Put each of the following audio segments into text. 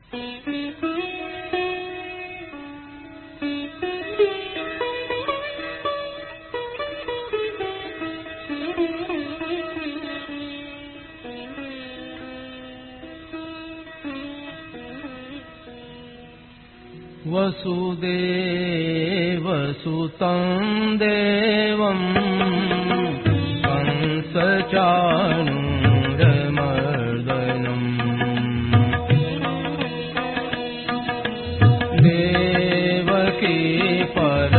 वसुदेवसुतं देवं कंसचाणूरमर्दनम् देवकी परमानन्दं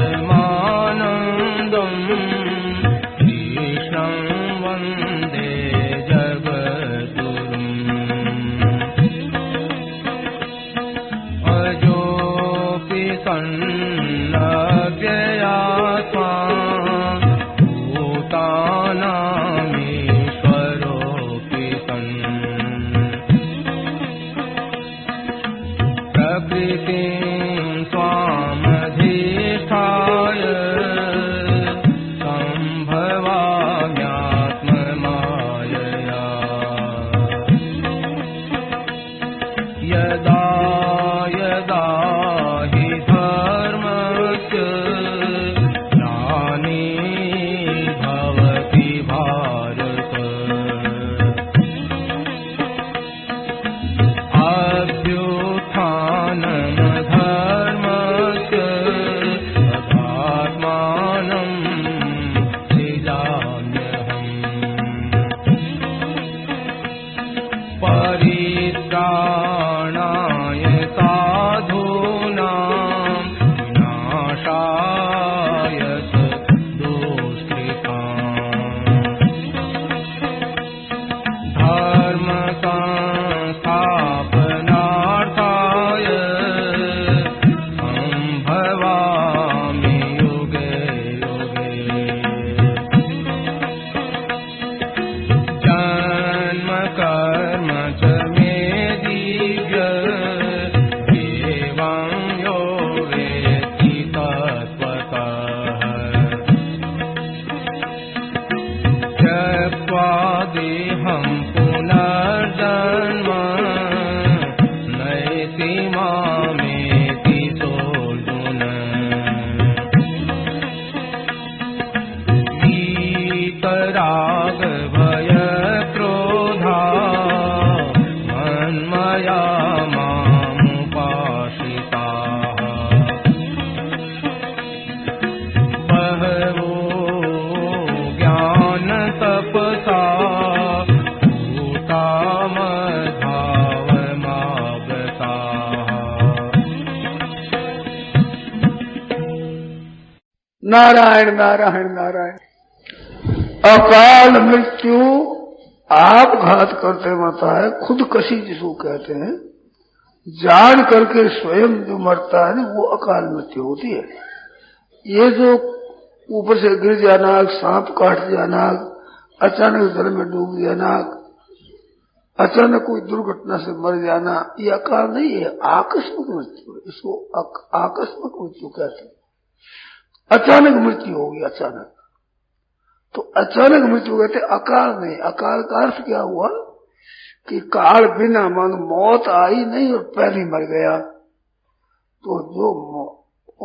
कृष्णं वन्दे जगद्गुरुम् सन्नव्ययात्मा भूतानामीश्वरोऽपि सन् प्रकृतिं स्वामधिष्ठाय सम्भवाम्यात्ममायया यदा यदा हि धर्मस्य ग्लानिर्भवति भारत अभ्युत्थानमधर्मस्य तदात्मानं सृजाम्यहम् परित्राणाय साधूनां विनाशाय दुष्कृताम् धर्म संस्थापनार्थाय सम्भवामि युगे युगे जन्म कर्म च मे दिव्य एवं यो वेत्ति तत्त्वतः त्यक्त्वा देहं पुनर्जन्म नैति मामेति सोऽर्जुन वीतराग भय क्रोधा मन्मया मामुपाश्रिताः बहवो ज्ञानतपसा भूता मद्भावमागताः। नारायण नारायण नारायण। अकाल मृत्यु आप घात करते मरता है, खुदकशी जिसको कहते हैं, जान करके स्वयं जो मरता है वो अकाल मृत्यु होती है। ये जो ऊपर से गिर जाना, सांप काट जाना, अचानक जल में डूब जाना, अचानक कोई दुर्घटना से मर जाना, ये अकाल नहीं है, आकस्मिक मृत्यु है। इसको आकस्मिक मृत्यु कहते हैं। अचानक मृत्यु होगी, अचानक, तो अचानक मृत्यु कहते अकाल नहीं। अकाल का अर्थ क्या हुआ कि काल बिना मन मौत आई नहीं और पहले मर गया। तो जो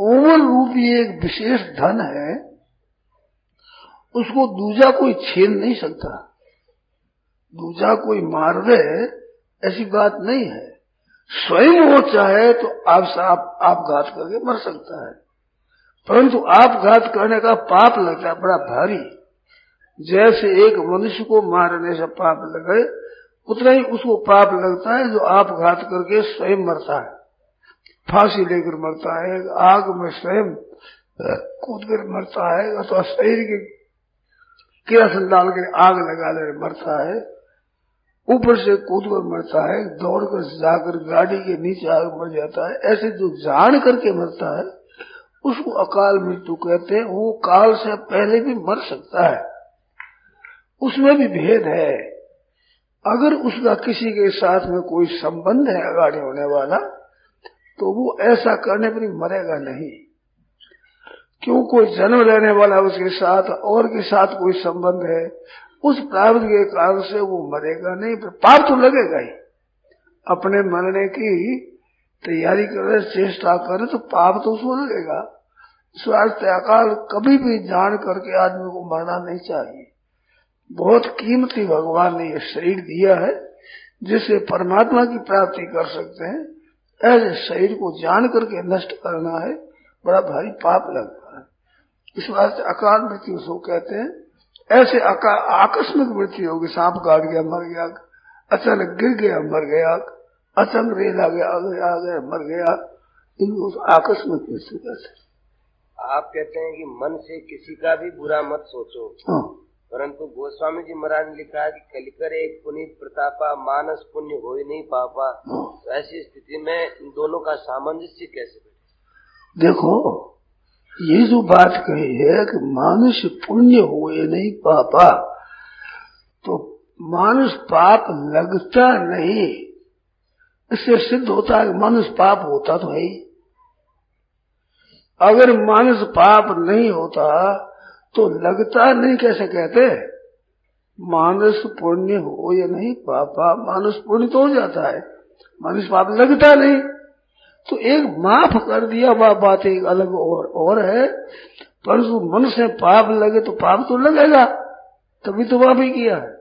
ओमल रूपी एक विशेष धन है उसको दूजा कोई छीन नहीं सकता, दूजा कोई मार दे ऐसी बात नहीं है। स्वयं वो चाहे तो आप घात करके मर सकता है, परंतु आप घात करने का पाप लगता है बड़ा भारी। जैसे एक मनुष्य को मारने से पाप लगे उतना ही उसको पाप लगता है जो आप घात करके स्वयं मरता है, फांसी लेकर मरता है, आग में स्वयं कूद कर मरता है, अथवा शरीर के किरासन डाल कर आग लगा ले मरता है, ऊपर से कूद कर मरता है, दौड़ कर जाकर गाड़ी के नीचे आग मर जाता है। ऐसे जो जान करके मरता है उसको अकाल मृत्यु कहते हैं। वो काल से पहले भी मर सकता है, उसमें भी भेद है। अगर उसका किसी के साथ में कोई संबंध है अगाड़ी होने वाला तो वो ऐसा करने पर मरेगा नहीं। क्यों, कोई जन्म लेने वाला उसके साथ और के साथ कोई संबंध है, उस प्रारब्ध के कारण से वो मरेगा नहीं, पर पाप तो लगेगा ही। अपने मरने की तैयारी करे, चेष्टा करे तो पाप तो उसको लगेगा। इस वास्ते अकाल कभी भी जान करके आदमी को मरना नहीं चाहिए। बहुत कीमती भगवान ने ये शरीर दिया है जिससे परमात्मा की प्राप्ति कर सकते हैं। ऐसे शरीर को जान करके नष्ट करना है, बड़ा भारी पाप लगता है। इस वास्ते अकाल मृत्यु उसको कहते हैं। ऐसे आकस्मिक मृत्यु होगी, सांप काट गया मर गया, अचानक गिर गया मर गया, अचानक रेल आ गया मर गया, इनको आकस्मिक मृत्यु कहते हैं। आप कहते हैं कि मन से किसी का भी बुरा मत सोचो। हाँ। परंतु गोस्वामी जी महाराज ने लिखा है कि कलिकर एक पुनीत प्रतापा, मानस पुण्य हो ही नहीं पापा। तो ऐसी स्थिति में इन दोनों का सामंजस्य कैसे बैठे? देखो, ये जो बात कही है कि मानुष पुण्य हुए नहीं पापा, तो मानुष पाप लगता नहीं, इससे सिद्ध होता है कि मानुष पाप होता तो है ही। अगर मानुष पाप नहीं होता तो लगता नहीं कैसे कहते? मानुष पुण्य हो या नहीं पापा, मानुष पुण्य तो हो जाता है, मानुष पाप लगता नहीं। तो एक माफ कर दिया वह बात एक अलग और है, परंतु मन से पाप लगे तो पाप तो लगेगा, तभी तो माफ ही किया है।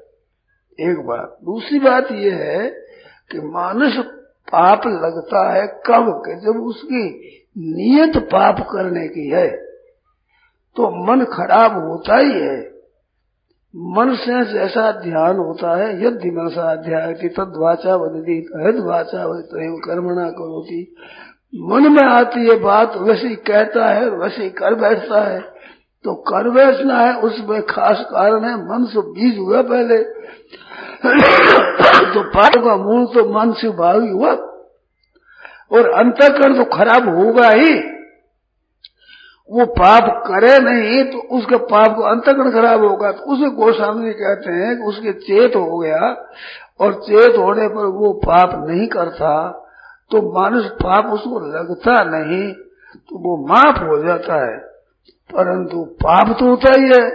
एक बात। दूसरी बात यह है कि मानुष पाप लगता है कब के? जब उसकी नियत पाप करने की है तो मन खराब होता ही है। मन से जैसा ध्यान होता है, यदि मनसा ध्यायति तद्वाचा वदति तद्वाचा वदति कर्मणा करोति, मन में आती है बात वैसे ही कहता है, वैसे ही कर बैठता है। तो कर बैठना है उसमें खास कारण है, मन से बीज हुआ पहले तो पाप का मूल तो मन से भावी हुआ, और अंतःकरण तो खराब होगा ही। वो पाप करे नहीं तो उसके पाप को अंतःकरण खराब होगा। तो उसे गोस्वामी कहते हैं कि उसके चेत हो गया, और चेत होने पर वो पाप नहीं करता, तो मानुष पाप उसको लगता नहीं, तो वो माफ हो जाता है। परंतु पाप तो होता ही है।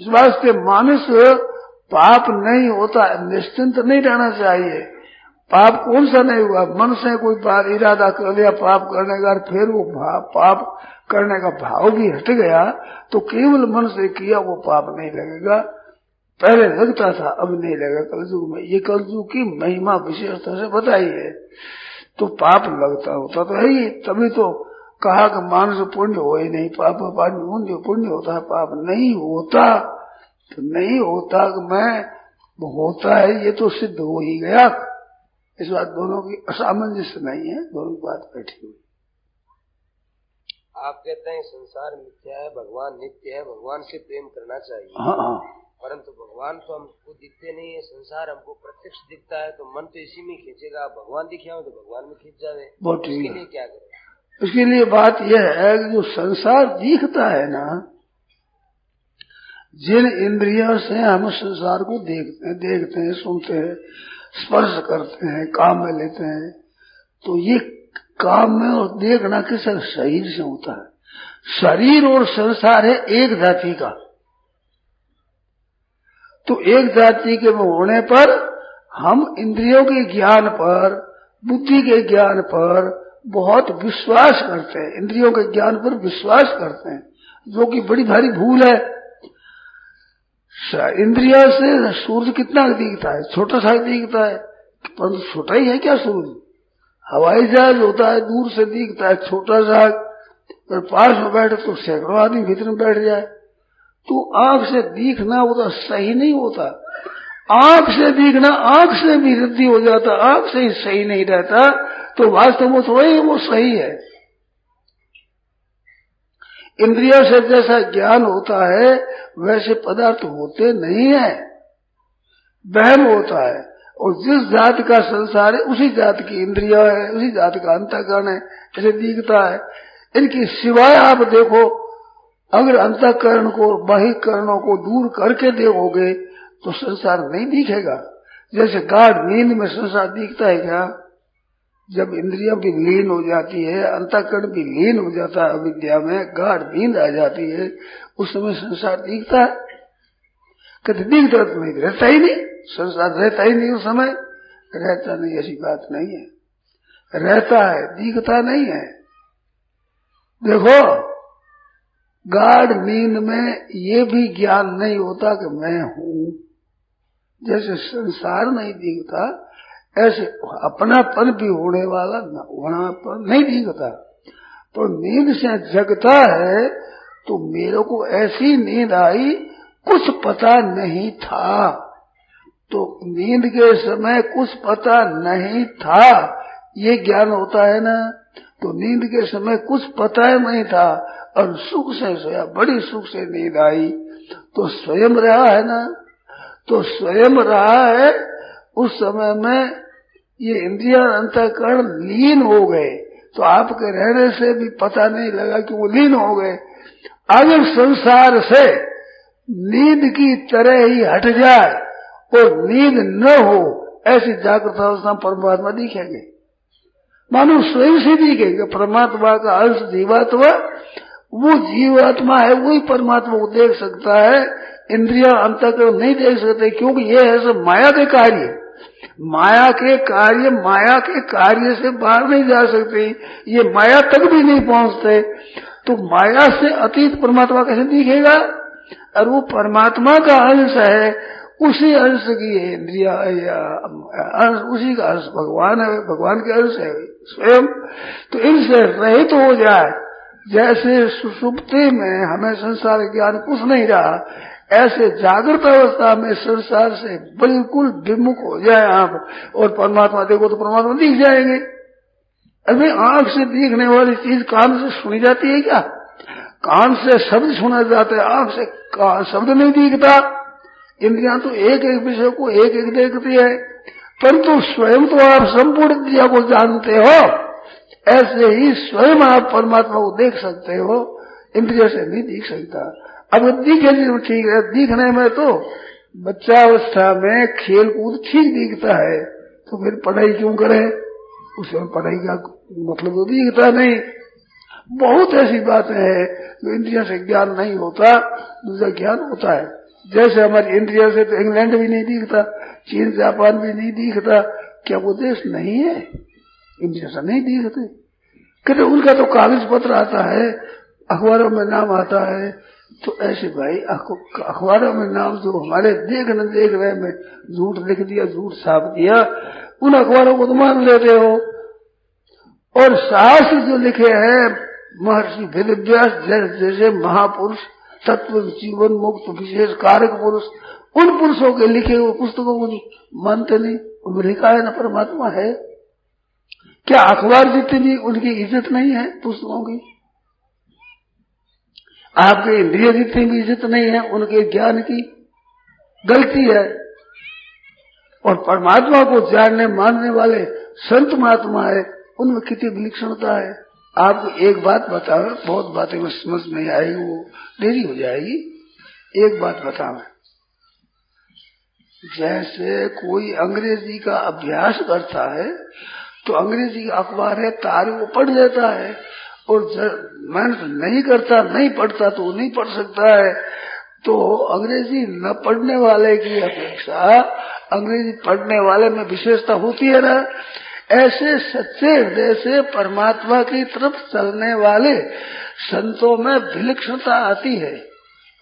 इस वास्ते मानुष पाप नहीं होता, निश्चिंत नहीं रहना चाहिए। पाप कौन सा नहीं हुआ? मन से कोई बात इरादा कर लिया पाप करने का, फिर वो पाप करने का भाव भी हट गया, तो केवल मन से किया वो पाप नहीं लगेगा। पहले लगता था, अब नहीं लगेगा कलयुग में। ये कलयुग की महिमा विशेषता से बताई है। तो पाप लगता होता तो है ही, तभी तो कहा कि मानुष पुण्य हो ही नहीं पाप, पुण्य होता है पाप नहीं होता। तो नहीं होता कि मैं होता है, ये तो सिद्ध हो ही गया। इस बात दोनों की असामंजस्य नहीं है, दोनों की बात बैठी हुई। आप कहते हैं संसार मिथ्या है, भगवान नित्य है, भगवान से प्रेम करना चाहिए। हाँ। परंतु भगवान तो हमको दिखते नहीं है, संसार हमको प्रत्यक्ष दिखता है, तो मन तो इसी में खींचेगा। भगवान दिखे तो भगवान में खींच जावे, इसके लिए क्या करें? इसके लिए बात यह है कि जो संसार दिखता है ना, जिन इंद्रियों से हम संसार को देखते हैं, सुनते हैं, स्पर्श करते हैं, काम में लेते हैं, तो ये काम में और देखना किस शरीर से होता है। शरीर और संसार है एक जाति का। तो एक जाति के होने पर हम इंद्रियों के ज्ञान पर, बुद्धि के ज्ञान पर बहुत विश्वास करते हैं, इंद्रियों के ज्ञान पर विश्वास करते हैं, जो कि बड़ी भारी भूल है। इंद्रिया से सूर्य कितना दिखता है? छोटा सा दिखता है, परंतु छोटा ही है क्या सूर्य? हवाई जहाज होता है, दूर से दिखता है छोटा सा, और पास में बैठे तो सैकड़ों आदमी भीतर में बैठ जाए। तो आंख से दिखना होता सही नहीं होता। आंख से दिखना आंख से भी वृद्धि हो जाता, आंख से ही सही नहीं रहता, तो वास्तव में थोड़ा ही वो सही है। इंद्रियों से जैसा ज्ञान होता है वैसे पदार्थ होते नहीं है, वहम होता है। और जिस जात का संसार है उसी जात की इंद्रिया है, उसी जात का अंतःकरण है, ऐसे दिखता है। इनकी सिवाय आप देखो, अगर अंतःकरण को, बाह्यकरणों को दूर करके देखोगे तो संसार नहीं दिखेगा। जैसे गाढ़ नींद में संसार दिखता है क्या? जब इंद्रियां भी लीन हो जाती है, अंतःकरण भी लीन हो जाता है अविद्या में, गाढ़ नींद आ जाती है, उस समय संसार दिखता है? कभी दिखता तो नहीं, रहता ही नहीं, संसार रहता ही नहीं उस समय, रहता नहीं, ऐसी बात नहीं है। रहता है, दिखता नहीं है। देखो, गाढ़ नींद में ये भी ज्ञान नहीं होता कि मैं हूं। जैसे संसार नहीं दिखता, ऐसे अपनापन भी होने वाला होनापन नहीं दिखता। तो नींद से जगता है तो मेरे को ऐसी नींद आई, कुछ पता नहीं था। तो नींद के समय कुछ पता नहीं था, ये ज्ञान होता है ना। तो नींद के समय कुछ पता नहीं था और सुख से सोया, बड़ी सुख से नींद आई, तो स्वयं रहा है ना। तो स्वयं रहा है, उस समय में ये इंद्रिय अंतःकरण लीन हो गए। तो आपके रहने से भी पता नहीं लगा कि वो लीन हो गए। अगर संसार से नींद की तरह ही हट जाए और नींद न हो, ऐसी जागृत अवस्था परमात्मा दिखेंगे, मानो स्वयं से दिखेंगे। परमात्मा का अंश जीवात्मा, वो जीवात्मा है, वही परमात्मा को देख सकता है। इंद्रिया अंतःकरण नहीं देख सकते, क्योंकि ये है सब माया के कार्य। माया के कार्य से बाहर नहीं जा सकते, ये माया तक भी नहीं पहुंचते। तो माया से अतीत परमात्मा कैसे दिखेगा? और वो परमात्मा का अंश है, उसी अंश की इंद्रिया, उसी का अंश भगवान है, भगवान के अंश है स्वयं। तो इनसे रहित हो जाए, जैसे सुषुप्ति में हमें संसार ज्ञान कुछ नहीं रहा, ऐसे जागृत अवस्था में संसार से बिल्कुल विमुख हो जाए आप, और परमात्मा देखो तो परमात्मा दिख जाएंगे। अभी आंख से दिखने वाली चीज कान से सुनी जाती है क्या? कान से शब्द सुना जाता है, आंख से शब्द नहीं दिखता। इंद्रियां तो एक एक विषय को एक एक देखती है, परंतु स्वयं तो आप संपूर्ण इंद्रिया को जानते हो। ऐसे ही स्वयं आप परमात्मा को देख सकते हो, इंद्रियों से नहीं दिख सकता। अब दिखे ठीक है, दिखने में तो बच्चा अवस्था में खेल कूद ठीक दिखता है, तो फिर पढ़ाई क्यों करें? उसमें पढ़ाई का मतलब तो दिखता नहीं। बहुत ऐसी बातें हैं जो इंद्रियों से ज्ञान नहीं होता, दूसरा ज्ञान होता है। जैसे हमारी इंद्रियों से तो इंग्लैंड भी नहीं दिखता, चीन जापान भी नहीं दिखता। क्या वो देश नहीं है? इंद्रियों से नहीं दिखते। कहते उनका तो कागज पत्र आता है, अखबारों में नाम आता है। तो ऐसे भाई अखबारों में नाम जो हमारे देख रहे में झूठ लिख दिया, झूठ छाप दिया, उन अखबारों को तो मान लेते हो। और शास्त्र जो लिखे हैं महर्षि वेदव्यास जैसे महापुरुष, तत्व जीवन मुक्त विशेष कारक पुरुष, उन पुरुषों के लिखे हुए पुस्तकों को मानते नहीं। उनमें लिखा है ना परमात्मा है। क्या अखबार जितनी भी उनकी इज्जत नहीं है पुस्तकों की? आपके इंद्रिय जितनी भी इज्जत नहीं है उनके ज्ञान की? गलती है। और परमात्मा को जानने मानने वाले संत महात्मा है, उनमें कितनी विलक्षणता है। आपको एक बात बताओ, बहुत बातें में समझ नहीं आएगी, वो देरी हो जाएगी। एक बात बताओ, जैसे कोई अंग्रेजी का अभ्यास करता है तो अंग्रेजी का अखबार है, तारे वो पढ़ लेता है, और मेहनत नहीं करता, नहीं पढ़ता तो वो नहीं पढ़ सकता है। तो अंग्रेजी न पढ़ने वाले की अपेक्षा अंग्रेजी पढ़ने वाले में विशेषता होती है ना। ऐसे सच्चे हृदय से परमात्मा की तरफ चलने वाले संतों में विलक्षणता आती है,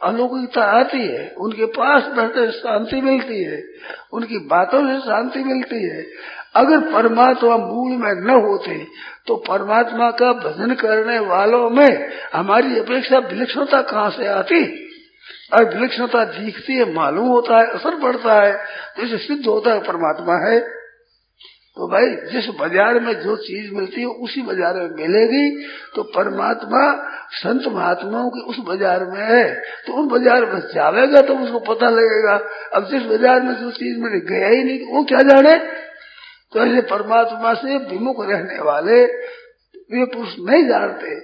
अलौकिकता आती है। उनके पास बैठे शांति मिलती है, उनकी बातों से शांति मिलती है। अगर परमात्मा मूल में न होते तो परमात्मा का भजन करने वालों में हमारी अपेक्षा विलक्षणता कहाँ से आती? और विलक्षणता दिखती है, मालूम होता है, असर पड़ता है, तो इसे सिद्ध होता है परमात्मा है। तो भाई जिस बाजार में जो चीज मिलती है उसी बाजार में मिलेगी। तो परमात्मा संत महात्माओं की उस बाजार में है, तो उन बाजार में जाएगा तो उसको पता लगेगा। अब जिस बाजार में जो चीज मिल गया ही नहीं तो वो क्या जाने? तो ऐसे परमात्मा से विमुख रहने वाले वे पुरुष नहीं जानते,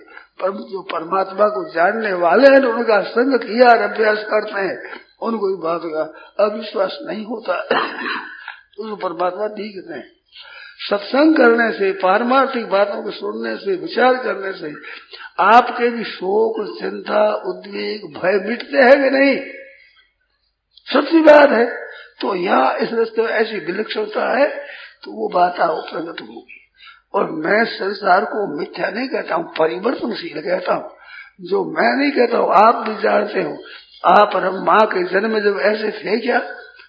पर जो परमात्मा को जानने वाले हैं, उनका संग किया और अभ्यास करते हैं, उनको इस बात का अविश्वास नहीं होता। तो परमात्मा दिखते हैं। सत्संग करने से, पारमार्थिक बातों को सुनने से, विचार करने से आपके भी शोक, चिंता, उद्वेग, भय मिटते हैं कि नहीं? सच्ची बात है। तो यहाँ इस रास्ते में ऐसी विलक्षणता है, तो वो बात आओ प्रकट होगी। और मैं संसार को मिथ्या नहीं कहता हूँ, परिवर्तनशील कहता हूँ। जो मैं नहीं कहता हूँ आप भी जानते हो। आप और माँ के जन्म में जब ऐसे थे क्या,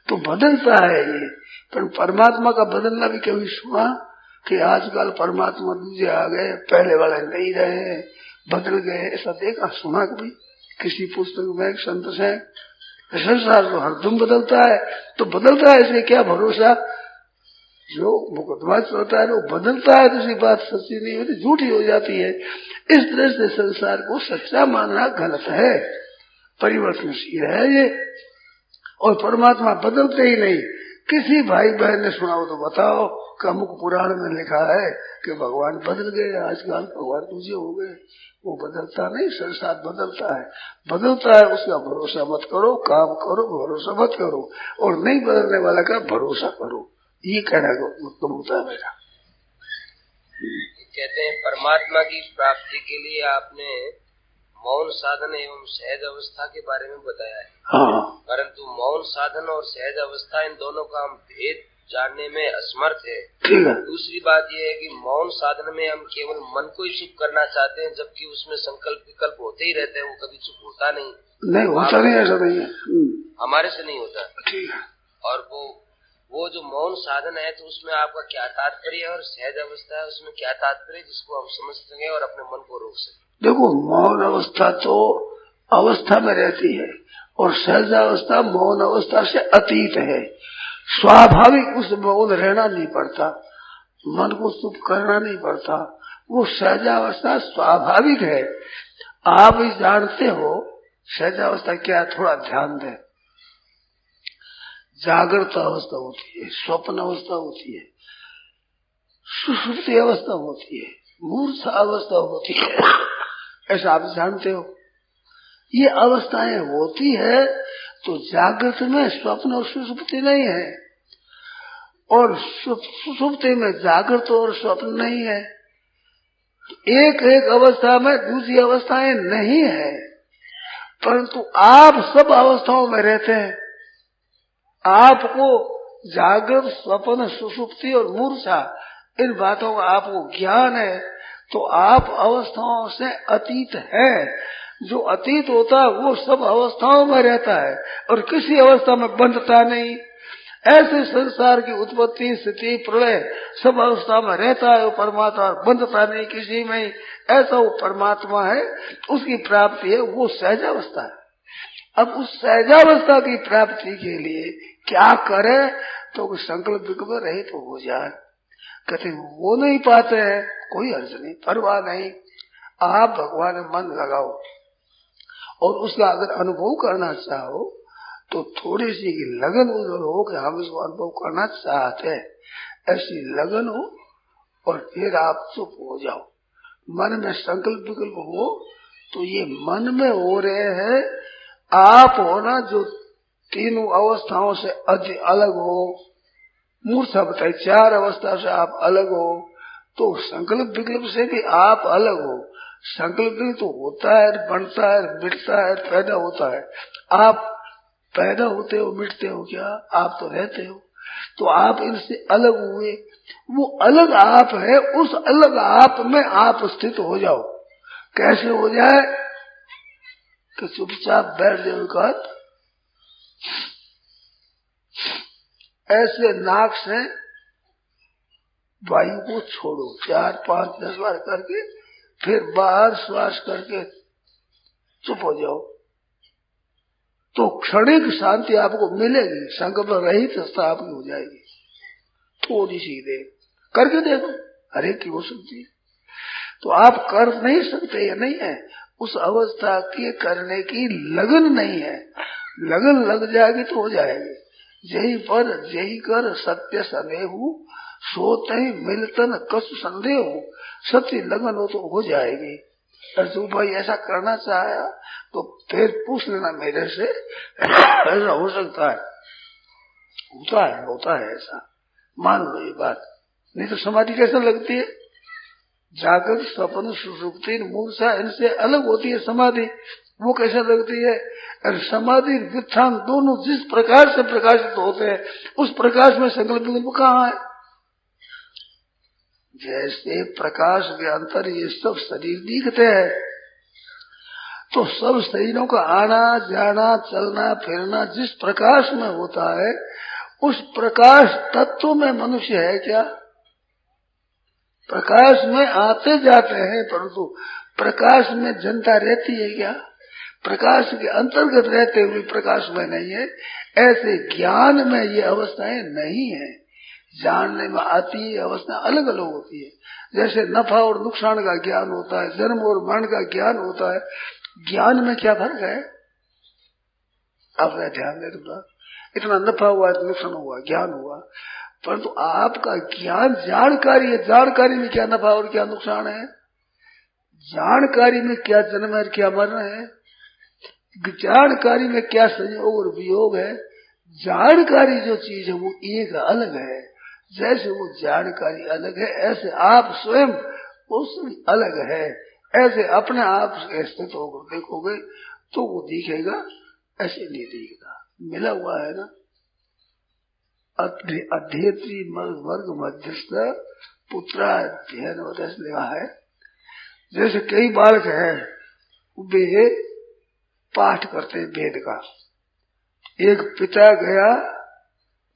तो बदलता है ये। पर परमात्मा का बदलना भी कभी सुना कि आजकल परमात्मा दूसरे आ गए, पहले वाले नहीं रहे, बदल गए, ऐसा देखा सुना कभी किसी पुस्तक में? संत से संसार तो हरदम बदलता है, तो बदलता है, इसलिए क्या भरोसा? जो मुकदमा चलता है वो बदलता है, दूसरी बात सच्ची नहीं होती, झूठी हो जाती है। इस तरह से संसार को सच्चा मानना गलत है, परिवर्तनशील है ये। और परमात्मा बदलते ही नहीं। किसी भाई बहन ने सुना हो तो बताओ कि अमुक पुराण में लिखा है कि भगवान बदल गए, आजकल भगवान दूसरे हो गए। वो बदलता नहीं, संसार बदलता है। बदलता है उसका भरोसा मत करो, काम करो, भरोसा मत करो, और नहीं बदलने वाला का भरोसा करो। ये कहना मतलब होता है मेरा। कहते हैं परमात्मा की प्राप्ति के लिए आपने मौन साधन एवं सहज अवस्था के बारे में बताया है। हाँ, परंतु मौन साधन और सहज अवस्था, इन दोनों का हम भेद जानने में असमर्थ है। ठीक है। दूसरी बात यह है कि मौन साधन में हम केवल मन को ही चुप करना चाहते हैं, जबकि उसमें संकल्प विकल्प होते ही रहते हैं, वो कभी चुप होता नहीं। नहीं होता नहीं, ऐसा नहीं है, हमारे से नहीं होता। ठीक है। और वो जो मौन साधन है, तो उसमें आपका क्या तात्पर्य है, और सहज अवस्था है उसमें क्या तात्पर्य, जिसको हम समझ सकें और अपने मन को रोक सकें? देखो, मौन अवस्था तो अवस्था में रहती है, और सहज अवस्था मौन अवस्था से अतीत है। स्वाभाविक उस मौन रहना नहीं पड़ता, मन को चुप करना नहीं पड़ता, वो सहजावस्था स्वाभाविक है। आप ही जानते हो सहजावस्था क्या, थोड़ा ध्यान दें। जागृत अवस्था होती है, स्वप्न अवस्था होती है, सुषुप्ति अवस्था होती है, मूर्छा अवस्था होती है, ऐसा आप जानते हो। ये अवस्थाएं होती है, तो जागृत में स्वप्न और सुषुप्ति नहीं है, और सुषुप्ति में जागृत और स्वप्न नहीं है। एक एक अवस्था में दूसरी अवस्थाएं नहीं है, परंतु आप सब अवस्थाओं में रहते हैं। आपको जागृत, स्वप्न, सुषुप्ति और मूर्छा, इन बातों का आपको ज्ञान है, तो आप अवस्थाओं से अतीत है। जो अतीत होता है वो सब अवस्थाओं में रहता है, और किसी अवस्था में बंधता नहीं। ऐसे संसार की उत्पत्ति, स्थिति, प्रलय सब अवस्था में रहता है, वो परमात्मा बंधता नहीं किसी में ही। ऐसा वो परमात्मा है, उसकी प्राप्ति है, वो सहजावस्था है। अब उस सहजावस्था की प्राप्ति के लिए क्या करे, तो संकल्प विकल्प रहित तो हो जाए। कहते वो नहीं पाते हैं, कोई अर्ज नहीं, परवाह नहीं। आप भगवान में मन लगाओ, और उसका अगर अनुभव करना चाहो तो थोड़ी सी लगन उधर हो कि हम इसको अनुभव करना चाहते हैं, ऐसी लगन हो, और फिर आप चुप हो जाओ। मन में संकल्प विकल्प हो तो ये मन में हो रहे हैं। आप हो ना जो तीनों अवस्थाओं से अलग हो, मूर्छा बताई 4 अवस्था से आप अलग हो, तो संकल्प विकल्प से भी आप अलग हो। संकल्प भी तो होता है, बनता है, मिटता है, पैदा होता है। आप पैदा होते हो, मिटते हो क्या? आप तो रहते हो। तो आप इनसे अलग हुए, वो अलग आप है, उस अलग आप में आप स्थित हो जाओ। कैसे हो जाए कि चुपचाप बैठ जाओ, कहत ऐसे नाक से वायु को छोड़ो 4, 5, 10 बार करके, फिर बाहर श्वास करके चुप हो जाओ, तो क्षणिक शांति आपको मिलेगी। संकल्प रहित अवस्था आपकी हो जाएगी। थोड़ी सी देर करके देखो, हर एक की हो सकती है। तो आप कर नहीं सकते, ये नहीं है, उस अवस्था के करने की लगन नहीं है। लगन लग जाएगी तो हो जाएगी। यही पर यही कर सत्य सनेहु, सोते ही मिलतन कस संदेह। सत्य लगन हो तो हो जाएगी। और जो भाई ऐसा करना चाहे तो फिर पूछ लेना मेरे से, ऐसा हो सकता है, होता है ऐसा, मान लो ये बात। नहीं तो समाधि कैसे लगती है? जागृत, स्वप्न, सुषुप्ति, मूर्छा, इनसे अलग होती है समाधि। वो कैसे लगती है? और समाधि व्युत्थान दोनों जिस प्रकार से प्रकाशित होते हैं, उस प्रकाश में संकल्प विकल्प कहाँ है? जैसे प्रकाश के अंतर ये सब शरीर दिखते हैं, तो सब शरीरों का आना जाना चलना फिरना जिस प्रकाश में होता है, उस प्रकाश तत्व में मनुष्य है क्या? प्रकाश में आते जाते हैं, परंतु प्रकाश में जनता रहती है क्या? प्रकाश के अंतर्गत रहते हुए प्रकाश में नहीं है। ऐसे ज्ञान में ये अवस्थाएं नहीं है। जानने में आती है अवस्था अलग अलग होती है। जैसे नफा और नुकसान का ज्ञान होता है, जन्म और मरण का ज्ञान होता है, ज्ञान में क्या फर्क है? आपने ध्यान दे दूंगा, इतना नफा हुआ, नुकसान हुआ, ज्ञान हुआ, परंतु आपका ज्ञान जानकारी है। जानकारी में क्या नफा और क्या नुकसान है? जानकारी में क्या जन्म है, क्या मरण है? जानकारी में क्या संयोग और वियोग है? जानकारी जो चीज है वो एक अलग है। जैसे वो जानकारी अलग है, ऐसे आप स्वयं उससे अलग है। ऐसे अपने आप से स्थित होकर देखोगे तो वो दिखेगा, ऐसे नहीं दिखेगा। मिला हुआ है ना। अध्येत्री वर्ग मध्यस्थ पुत्राध्ययन लिखा है। जैसे कई बालक हैं, वे पाठ करते वेद का। एक पिता गया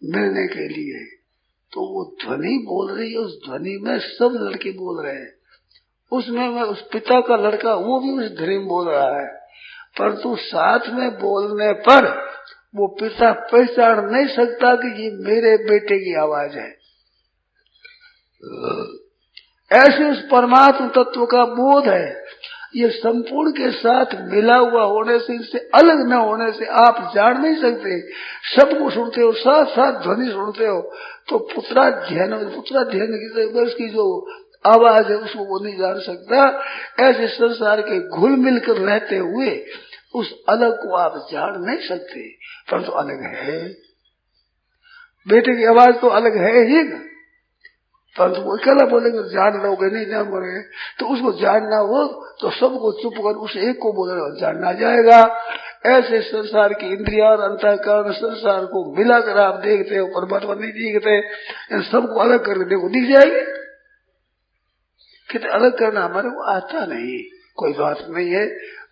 मिलने के लिए, तो वो ध्वनि बोल रही है, उस ध्वनि में सब लड़के बोल रहे हैं। उसमें मैं उस पिता का लड़का वो भी उस ध्वनि में बोल रहा है, परंतु साथ में बोलने पर वो पिता पहचान नहीं सकता कि ये मेरे बेटे की आवाज है। ऐसे उस परमात्मा तत्व का बोध है। ये संपूर्ण के साथ मिला हुआ होने से, इनसे अलग न होने से आप जान नहीं सकते। सबको सुनते हो, साथ साथ ध्वनि सुनते हो, तो पुत्राध्ययन की जो आवाज है उसको वो नहीं जान सकता। ऐसे संसार के घुल मिलकर रहते हुए उस अलग को आप जान नहीं सकते, परंतु अलग है। बेटे की आवाज तो अलग है ही ना, परंतु वो अकेला बोलेंगे जान लोगे नहीं जान बोलेंगे। तो उसको जानना हो तो सबको चुप कर उस एक को बोलेगा, जानना जाएगा। ऐसे संसार की इंद्रिया और अंतःकरण संसार को मिलाकर आप देखते हो, परमात्मा नहीं दिखते। इन सबको अलग करके देखो, दिख जाएंगे। कितने अलग करना हमारे को आता नहीं, कोई बात नहीं है,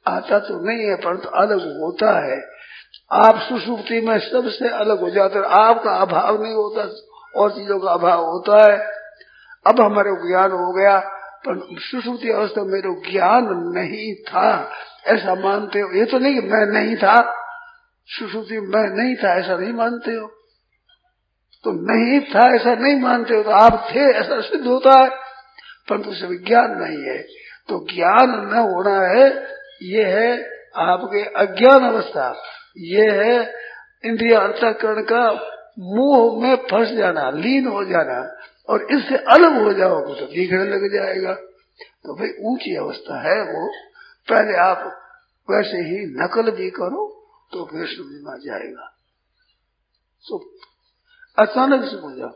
आता तो नहीं है, परंतु अलग होता है। आप सुषुप्ति में सबसे अलग हो जाते, आपका अभाव नहीं होता, और चीजों का अभाव होता है। अब हमारे ज्ञान हो गया, पर सुषुप्ति अवस्था में मेरे ज्ञान नहीं था ऐसा मानते हो। ये तो नहीं कि मैं नहीं था, सुषुप्ति में नहीं था ऐसा नहीं मानते हो। तो नहीं था ऐसा नहीं मानते हो, तो आप थे ऐसा सिद्ध होता है, परंतु उसे ज्ञान नहीं है। तो ज्ञान न होना है, ये है आपके अज्ञान अवस्था, ये है इंद्रिय अंतःकरण का मोह में फंस जाना, लीन हो जाना, और इससे अलग हो जाओगे तो दिखने लग जाएगा। तो भाई ऊंची अवस्था है वो। पहले आप वैसे ही नकल भी करो तो फिर समझ में आ जाएगा। तो अचानक से हो जाओ,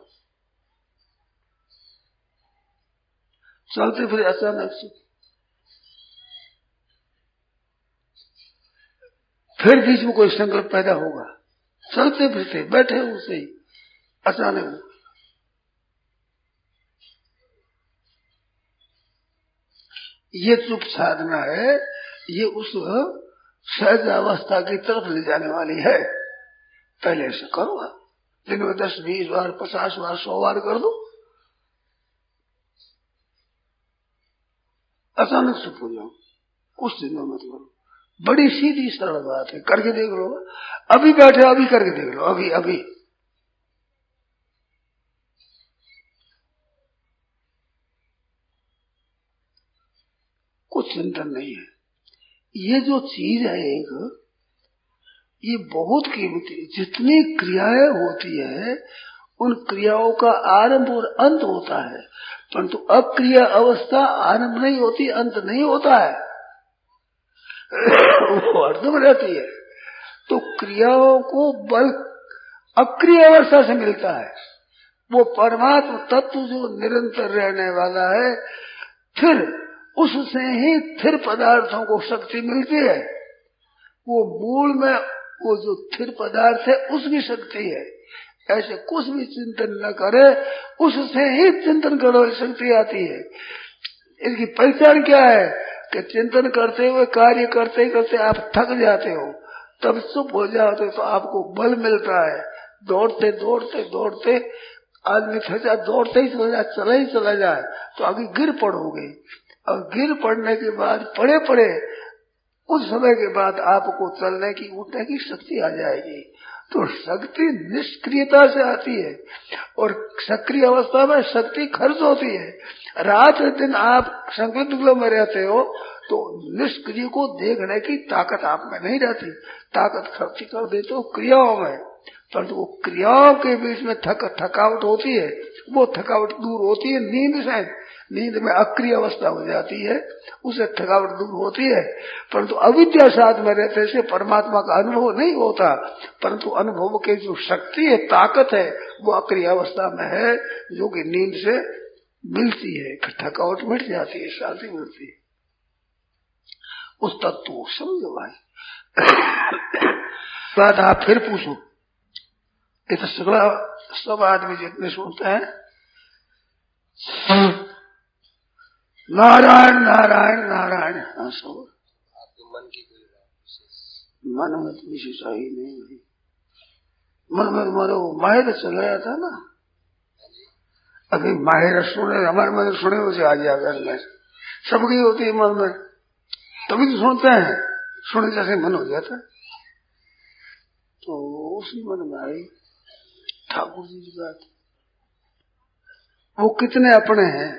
चलते फिर अचानक से, फिर बीच में कोई संकल्प पैदा होगा, चलते फिरते बैठे उसे ही अचानक। ये चुप साधना है, ये उस सहज अवस्था की तरफ ले जाने वाली है। पहले से करो, दिन में 10, 20 बार, 50 बार, 100 बार कर दो, अचानक से हो जाओ, कुछ दिन में मत करो। बड़ी सीधी सरल बात है, करके देख लो। अभी बैठे, अभी करके देख लो, अभी अभी। कुछ चिंतन नहीं है। ये जो चीज है एक, ये बहुत कीमती। जितनी क्रियाएं होती है उन क्रियाओं का आरंभ और अंत होता है, परंतु अक्रिया अवस्था आरंभ नहीं होती, अंत नहीं होता है, वो अर्ध में रहती है। तो क्रियाओं को बल अक्रिय अवस्था से मिलता है। वो परमात्मा तत्व जो निरंतर रहने वाला है, फिर उससे ही स्थिर पदार्थों को शक्ति मिलती है। वो मूल में वो जो स्थिर पदार्थ है उसकी शक्ति है। ऐसे कुछ भी चिंतन न करे, उससे ही चिंतन करने वाली शक्ति आती है। इसकी पहचान क्या है कि चिंतन करते हुए कार्य करते करते आप थक जाते हो, तब चुप हो जाते हो तो आपको बल मिलता है। दौड़ते दौड़ते दौड़ते आदमी थक जाए, दौड़ते ही चला जाए तो आगे गिर पड़ोगे, और गिर पड़ने के बाद पड़े पड़े कुछ समय के बाद आपको चलने की उठने की शक्ति आ जाएगी। तो शक्ति निष्क्रियता से आती है, और सक्रिय अवस्था में शक्ति खर्च होती है। रात दिन आप संकल्प में रहते हो तो निष्क्रिय को देखने की ताकत आप में नहीं रहती, ताकत खर्च कर देते हो क्रियाओं में। परंतु वो क्रियाओं के बीच में थकावट होती है, वो थकावट दूर होती है नींद से। नींद में अक्रिय अवस्था हो जाती है, उससे थकावट दूर होती है। परंतु अविद्या साथ में रहते से परमात्मा का अनुभव नहीं होता, परंतु अनुभव की जो शक्ति है, ताकत है, वो अक्रिय अवस्था में है, जो कि नींद से मिलती है। थकावट मिट जाती है, शांति मिलती है। उस तत्व को समझो भाई। बात आप फिर पूछो। ये तो सगला सब आदमी जितने सुनते हैं नारायण नारायण नारायण। हाँ, सब आपके मन की कोई बात विशेष? मन में तो विशेष ही नहीं भाई। मन में तुम्हारे वो माहिर चल रहा था ना, अभी माहिर सुने, हमारे मन सुने उसे आ गया घर में, सबकी होती है मन में, तभी तो सुनते हैं, सुने जैसे मन हो जाता। तो उसी मन में आई ठाकुर जी की बात। वो कितने अपने हैं,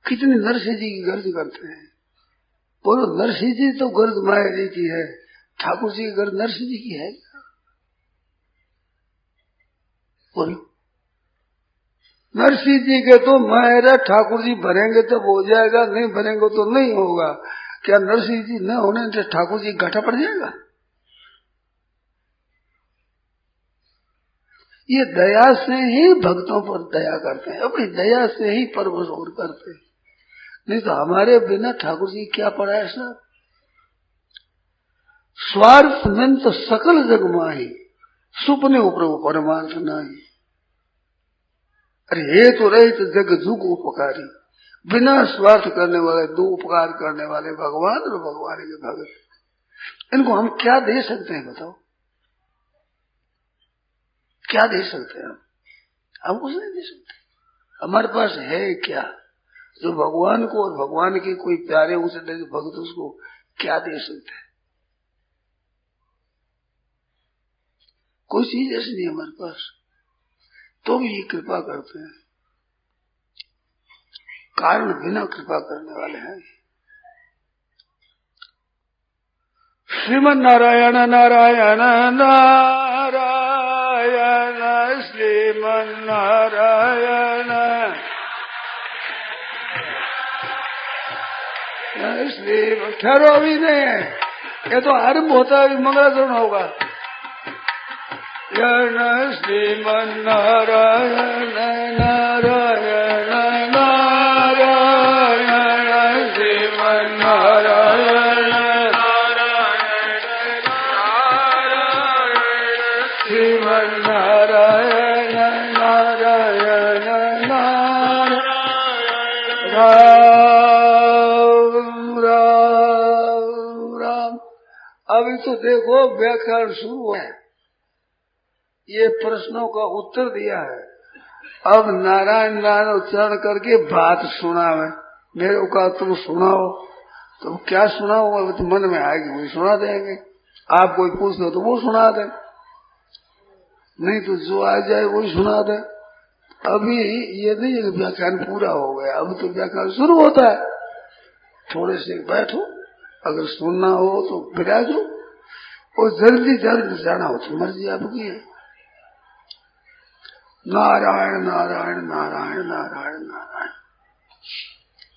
कितने नरसिंह जी की गर्ज करते हैं। बोलो नरसिंह जी तो गर्ज माया जी की है, ठाकुर जी की गर्ज नरसिंह जी की है क्या? बोलो नरसिंह जी के तो मायरा ठाकुर जी भरेंगे तब हो जाएगा, नहीं भरेंगे तो नहीं होगा। क्या नरसिंह जी न होने से ठाकुर जी घाटा पड़ जाएगा? ये दया से ही भक्तों पर दया करते हैं, अपनी दया से ही परवश करते हैं, नहीं तो हमारे बिना ठाकुर जी क्या पड़ा है साहब। स्वार्थ में तो सकल जग माही, सुपने प्रभु परमार्थ नाही। अरे हे तो रही तो जग जुग उपकारी, बिना स्वार्थ करने वाले, दो उपकार करने वाले भगवान और भगवान के भगत, इनको हम क्या दे सकते हैं बताओ? क्या दे सकते हैं हम कुछ नहीं दे सकते। हमारे पास है क्या जो भगवान को और भगवान के कोई प्यारे उसे दे भगत, उसको क्या दे सकते हैं? कोई चीज ऐसी नहीं हमारे पास, तो भी ये कृपा करते हैं। कारण बिना कृपा करने वाले हैं। श्रीमन नारायण नारायण नारायण श्रीमन नारायण श्रीमन। ठहरो अभी नहीं है, ये तो आरंभ होता है, मंगलाचरण होगा। श्रीमन नारायण नारायण नारायण श्रीमन नारायण श्रीमन नारायण नारायण नारायण। राम राम राम। अभी तो देखो व्याख्यान शुरू है, ये प्रश्नों का उत्तर दिया है। अब नारायण नारायण उच्चारण करके बात सुनावे। मेरे को कहा तुम सुनाओ, तुम क्या सुनाओ? अब तो मन में आएगी वही सुना देंगे। आप कोई पूछ लो तो वो सुना दे, नहीं तो जो आ जाए वही सुना दे। अभी ये नहीं है कि व्याख्यान पूरा हो गया, अब तो व्याख्यान शुरू होता है। थोड़े से बैठो, अगर सुनना हो तो बिराजो, और जल्दी जल्दी जाना हो तो मर्जी आपकी है। नारायण नारायण नारायण नारायण नारायण।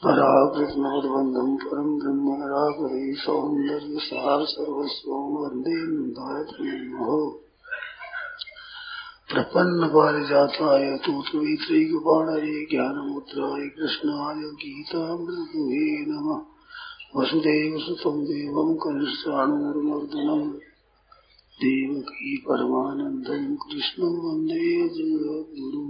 पराकृष्ण बंधम परम ब्रह्म राघवे सौंदर्य सार सर्वस्व वंदे हो। प्रपन्न पारिजाताय तूत्रैकपाणये ज्ञानमुद्राय कृष्णाय गीतामृतदुहे नमः। वसुदेव सुतं देवं कंसचाणूरमर्दनम् देवकी परमानंदं कृष्णं वन्दे जगद्गुरुं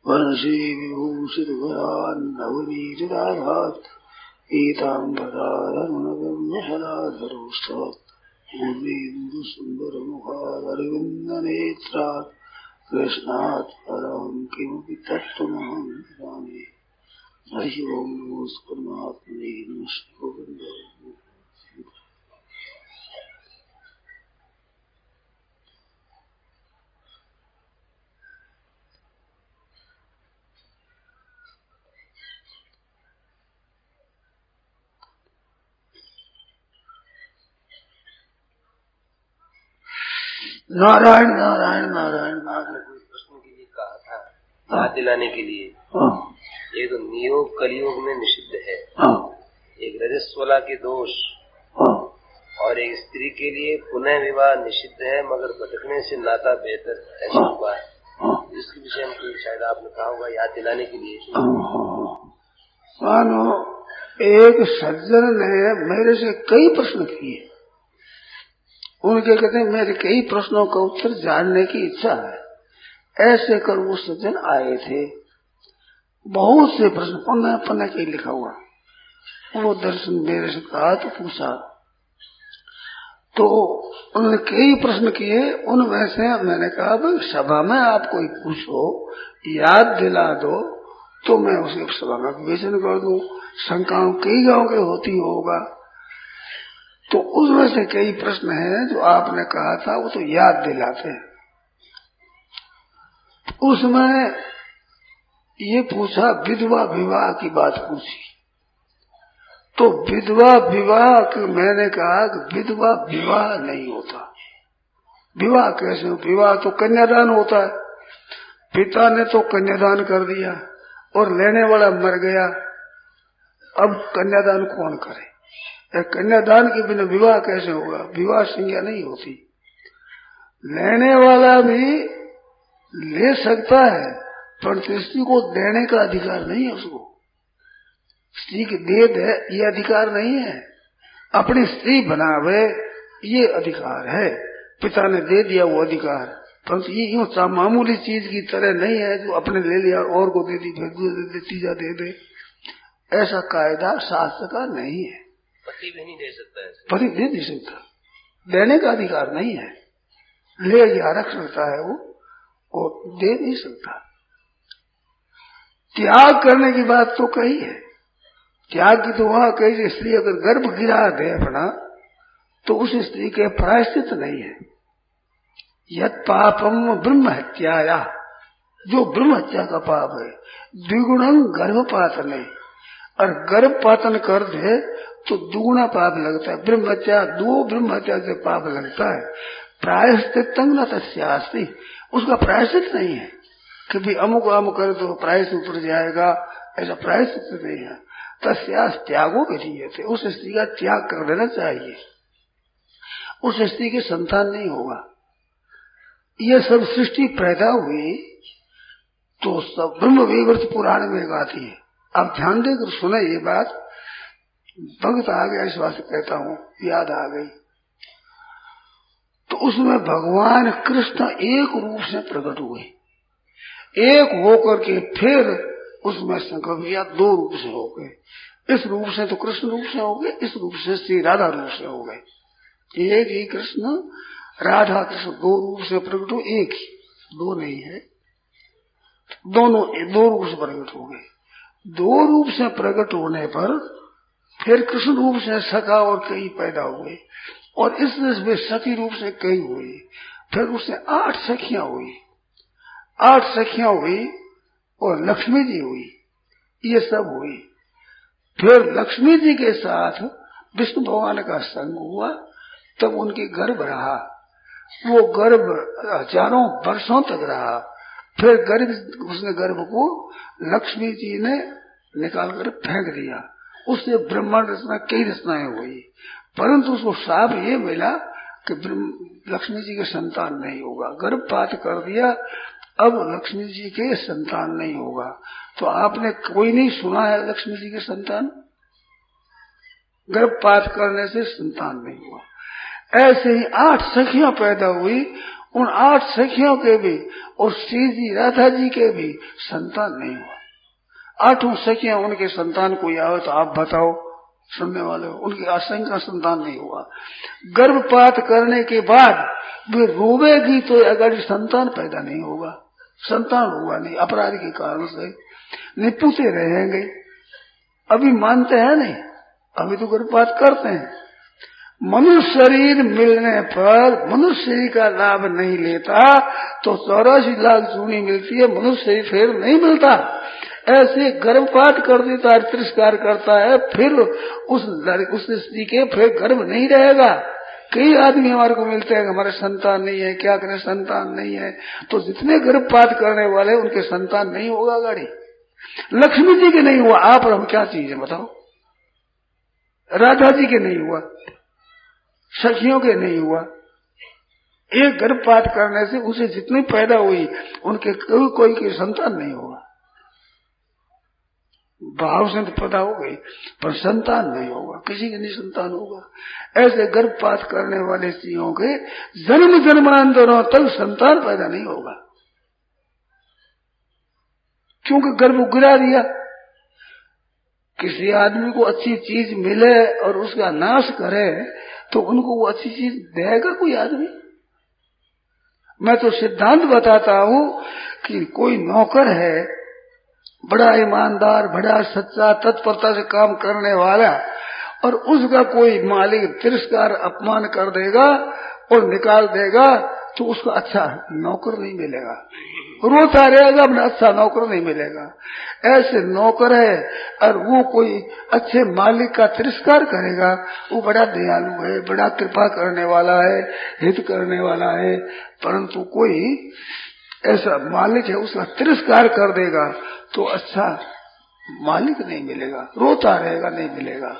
वंशे विभूषितभयान्नवनीतदाघात् पीताम्बराधरुणगम्यशलाधरोष्ठात् पूर्णेन्दुसुन्दरमुखादरविन्दनेत्रात् कृष्णात् परं किमपि तत्त्वमहं जाने। हरि ओं नमो परमात्मने नमस्ते गोविन्दाय। नारायण नारायण नारायण नारायण। कोई प्रश्न के लिए कहा था, याद दिलाने के लिए। एक तो नियोग कलियुग में निषिद्ध है, एक रजस्वला के दोष, और एक स्त्री के लिए पुनः विवाह निषिद्ध है मगर भटकने से नाता बेहतर, ऐसा हुआ है। इसके विषय में कोई शायद आपने कहा होगा, याद दिलाने के लिए। मानो एक सज्जन ने मेरे से कई प्रश्न किए। उनके कहते हैं मेरे कई प्रश्नों का उत्तर जानने की इच्छा है। ऐसे कर वो सज्जन आए थे, बहुत से प्रश्न पन्ना पन्ना के लिखा हुआ। वो दर्शन मेरे से कहा तो पूछा, तो उन्होंने कई प्रश्न किए। उनमें से मैंने कहा भाई सभा में आप कोई पूछो, याद दिला दो तो मैं उसे सभा में विवेचन कर दूं। शंकाओं कई गांव के होती होगा, तो उसमें से कई प्रश्न हैं जो आपने कहा था वो तो याद दिलाते हैं। उसमें ये पूछा, विधवा विवाह की बात पूछी। तो विधवा विवाह मैंने कहा कि विधवा विवाह नहीं होता। विवाह कैसे? विवाह तो कन्यादान होता है। पिता ने तो कन्यादान कर दिया और लेने वाला मर गया, अब कन्यादान कौन करे? कन्यादान के बिना विवाह कैसे होगा? विवाह संज्ञा नहीं होती। लेने वाला भी ले सकता है पर स्त्री को देने का अधिकार नहीं है उसको। स्त्री की दे दे ये अधिकार नहीं है। अपनी स्त्री बनावे ये अधिकार है। पिता ने दे दिया वो अधिकार, परंतु ये यूं मामूली चीज की तरह नहीं है जो अपने ले लिया और को दे दी, फिर दे तीजा दे दे। ऐसा कायदा शास्त्र का नहीं है। पति भी नहीं दे सकता है। पति दे नहीं सकता, देने का अधिकार नहीं है। ले या रख सकता है वो दे नहीं सकता। त्याग करने की बात तो कही है। त्याग की तो वहां कही, स्त्री अगर गर्भ गिरा दे अपना तो उस स्त्री के प्रायश्चित नहीं है। यत पापम ब्रह्म हत्याया, जो ब्रह्म हत्या का पाप है, द्विगुणं गर्भपातन है। और गर्भपातन कर दे तो दुगुना पाप लगता है। ब्रह्म हत्या, दो ब्रह्म हत्या से पाप लगता है। प्रायश्चित न तस्यास्ति, उसका प्रायश्चित नहीं है कि भी अमुक अमुक करे तो प्रायश्चित उतर जाएगा, ऐसा प्रायश्चित नहीं है। तस्यास त्यागो विधीयते, उस स्त्री का त्याग कर देना चाहिए। उस स्त्री की संतान नहीं होगा। ये सब सृष्टि पैदा हुई तो सब ब्रह्म विवर्त पुराण में गाती है। आप ध्यान देकर सुने ये बात, भक्त आ गया इस बात से कहता हूँ, याद आ गई। तो उसमें भगवान कृष्ण एक रूप से प्रकट हुए, एक होकर के फिर उसमें संकल्प किया, दो रूप से हो गए। इस रूप से तो कृष्ण रूप से हो गए, इस रूप से श्री राधा रूप से हो गए। एक ही कृष्ण, राधा कृष्ण दो रूप से प्रकट हो, एक ही, दो नहीं है, दोनों दो रूप से प्रकट हो गए। दो रूप से प्रकट होने पर फिर कृष्ण रूप से सखा और कई पैदा हुए, और इस सखी रूप से कई हुई। फिर उससे 8 सखियां हुई, 8 सखियां हुई और लक्ष्मी जी हुई। ये सब हुई। फिर लक्ष्मी जी के साथ विष्णु भगवान का संग हुआ, तब उनके गर्भ रहा। वो गर्भ हजारों वर्षों तक रहा। फिर उसने गर्भ को लक्ष्मी जी ने निकाल कर फेंक दिया। उससे ब्रह्मांड रचना, कई रचनाएं हुई, परंतु उसको साफ ये मिला कि लक्ष्मी जी के संतान नहीं होगा। गर्भपात कर दिया, अब लक्ष्मी जी के संतान नहीं होगा। तो आपने कोई नहीं सुना है लक्ष्मी जी के संतान? गर्भपात करने से संतान नहीं हुआ। ऐसे ही 8 सखियां पैदा हुई, उन 8 सखियों के भी और श्री जी राधा जी के भी संतान नहीं हुआ। 8 सखियां उनके संतान कोई आवे तो आप बताओ, सुनने वाले हो, उनकी आशंका संतान नहीं हुआ। गर्भपात करने के बाद वे रोवेगी तो अगर संतान पैदा नहीं होगा, संतान होगा नहीं, अपराध के कारण से निपुते रहेंगे। अभी मानते हैं नहीं, अभी तो गर्भपात करते हैं। मनुष्य शरीर मिलने पर मनुष्य शरीर का लाभ नहीं लेता तो 84 लाख चूनी मिलती है, मनुष्य शरीर फिर नहीं मिलता। ऐसे गर्भपात कर देता है, तिरस्कार करता है, फिर उस स्त्री के फिर गर्भ नहीं रहेगा। कई आदमी हमारे को मिलते हैं, हमारे संतान नहीं है, क्या करें संतान नहीं है। तो जितने गर्भपात करने वाले उनके संतान नहीं होगा गाड़ी। लक्ष्मी जी के नहीं हुआ, आप और हम क्या चीज है बताओ। राधा जी के नहीं हुआ, सखियों के नहीं हुआ। एक गर्भपात करने से उसे जितनी पैदा हुई उनके कोई के संतान नहीं होगा। भाव से तो पैदा हो गई पर संतान नहीं होगा, किसी के नहीं संतान होगा। ऐसे गर्भपात करने वाले स्त्रियों के जन्म जन्मांतरों तक संतान पैदा नहीं होगा, क्योंकि गर्भ गिरा दिया। किसी आदमी को अच्छी चीज मिले और उसका नाश करे तो उनको वो अच्छी चीज देगा कोई आदमी? मैं तो सिद्धांत बताता हूं कि कोई नौकर है, बड़ा ईमानदार, बड़ा सच्चा, तत्परता से काम करने वाला, और उसका कोई मालिक तिरस्कार अपमान कर देगा और निकाल देगा तो उसको अच्छा नौकर नहीं मिलेगा, रोता रहेगा, अपना अच्छा नौकर नहीं मिलेगा। ऐसे नौकर है और वो कोई अच्छे मालिक का तिरस्कार करेगा, वो बड़ा दयालु है, बड़ा कृपा करने वाला है, हित करने वाला है, परंतु कोई ऐसा मालिक है उसका तिरस्कार कर देगा तो अच्छा मालिक नहीं मिलेगा, रोता रहेगा, नहीं मिलेगा।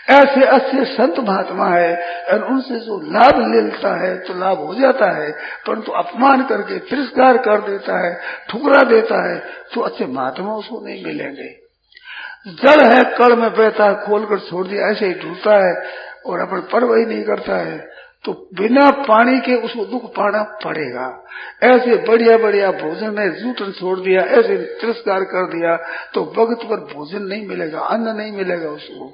ऐसे अच्छे संत महात्मा है और उनसे जो लाभ लेता है तो लाभ हो जाता है, परंतु अपमान करके तिरस्कार कर देता है, ठुकरा देता है तो अच्छे महात्मा उसको नहीं मिलेंगे। जल है कड़ में बहता है, खोलकर छोड़ दिया ऐसे ही ढूंढता है और अपन परवाही नहीं करता है तो बिना पानी के उसको दुख पाना पड़ेगा। ऐसे बढ़िया बढ़िया भोजन में जूठन छोड़ दिया, ऐसे तिरस्कार कर दिया तो वक्त पर भोजन नहीं मिलेगा, अन्न नहीं मिलेगा उसको।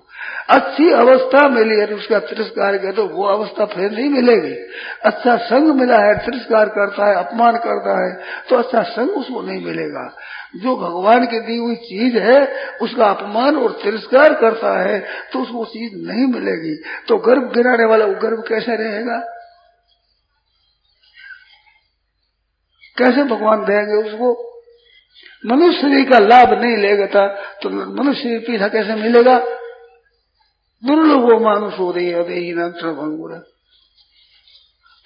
अच्छी अवस्था मिली है उसका तिरस्कार किया तो वो अवस्था फिर नहीं मिलेगी। अच्छा संग मिला है, तिरस्कार करता है, अपमान करता है तो अच्छा संग उसको नहीं मिलेगा। जो भगवान की दी हुई चीज है उसका अपमान और तिरस्कार करता है तो उसको चीज नहीं मिलेगी। तो गर्भ गिराने वाला वो गर्भ कैसे रहेगा, कैसे भगवान देंगे उसको? मनुष्य शरीर का लाभ नहीं लेगा तो मनुष्य शरीर पीछा कैसे मिलेगा? दुर्लभो मानुष हो रही है।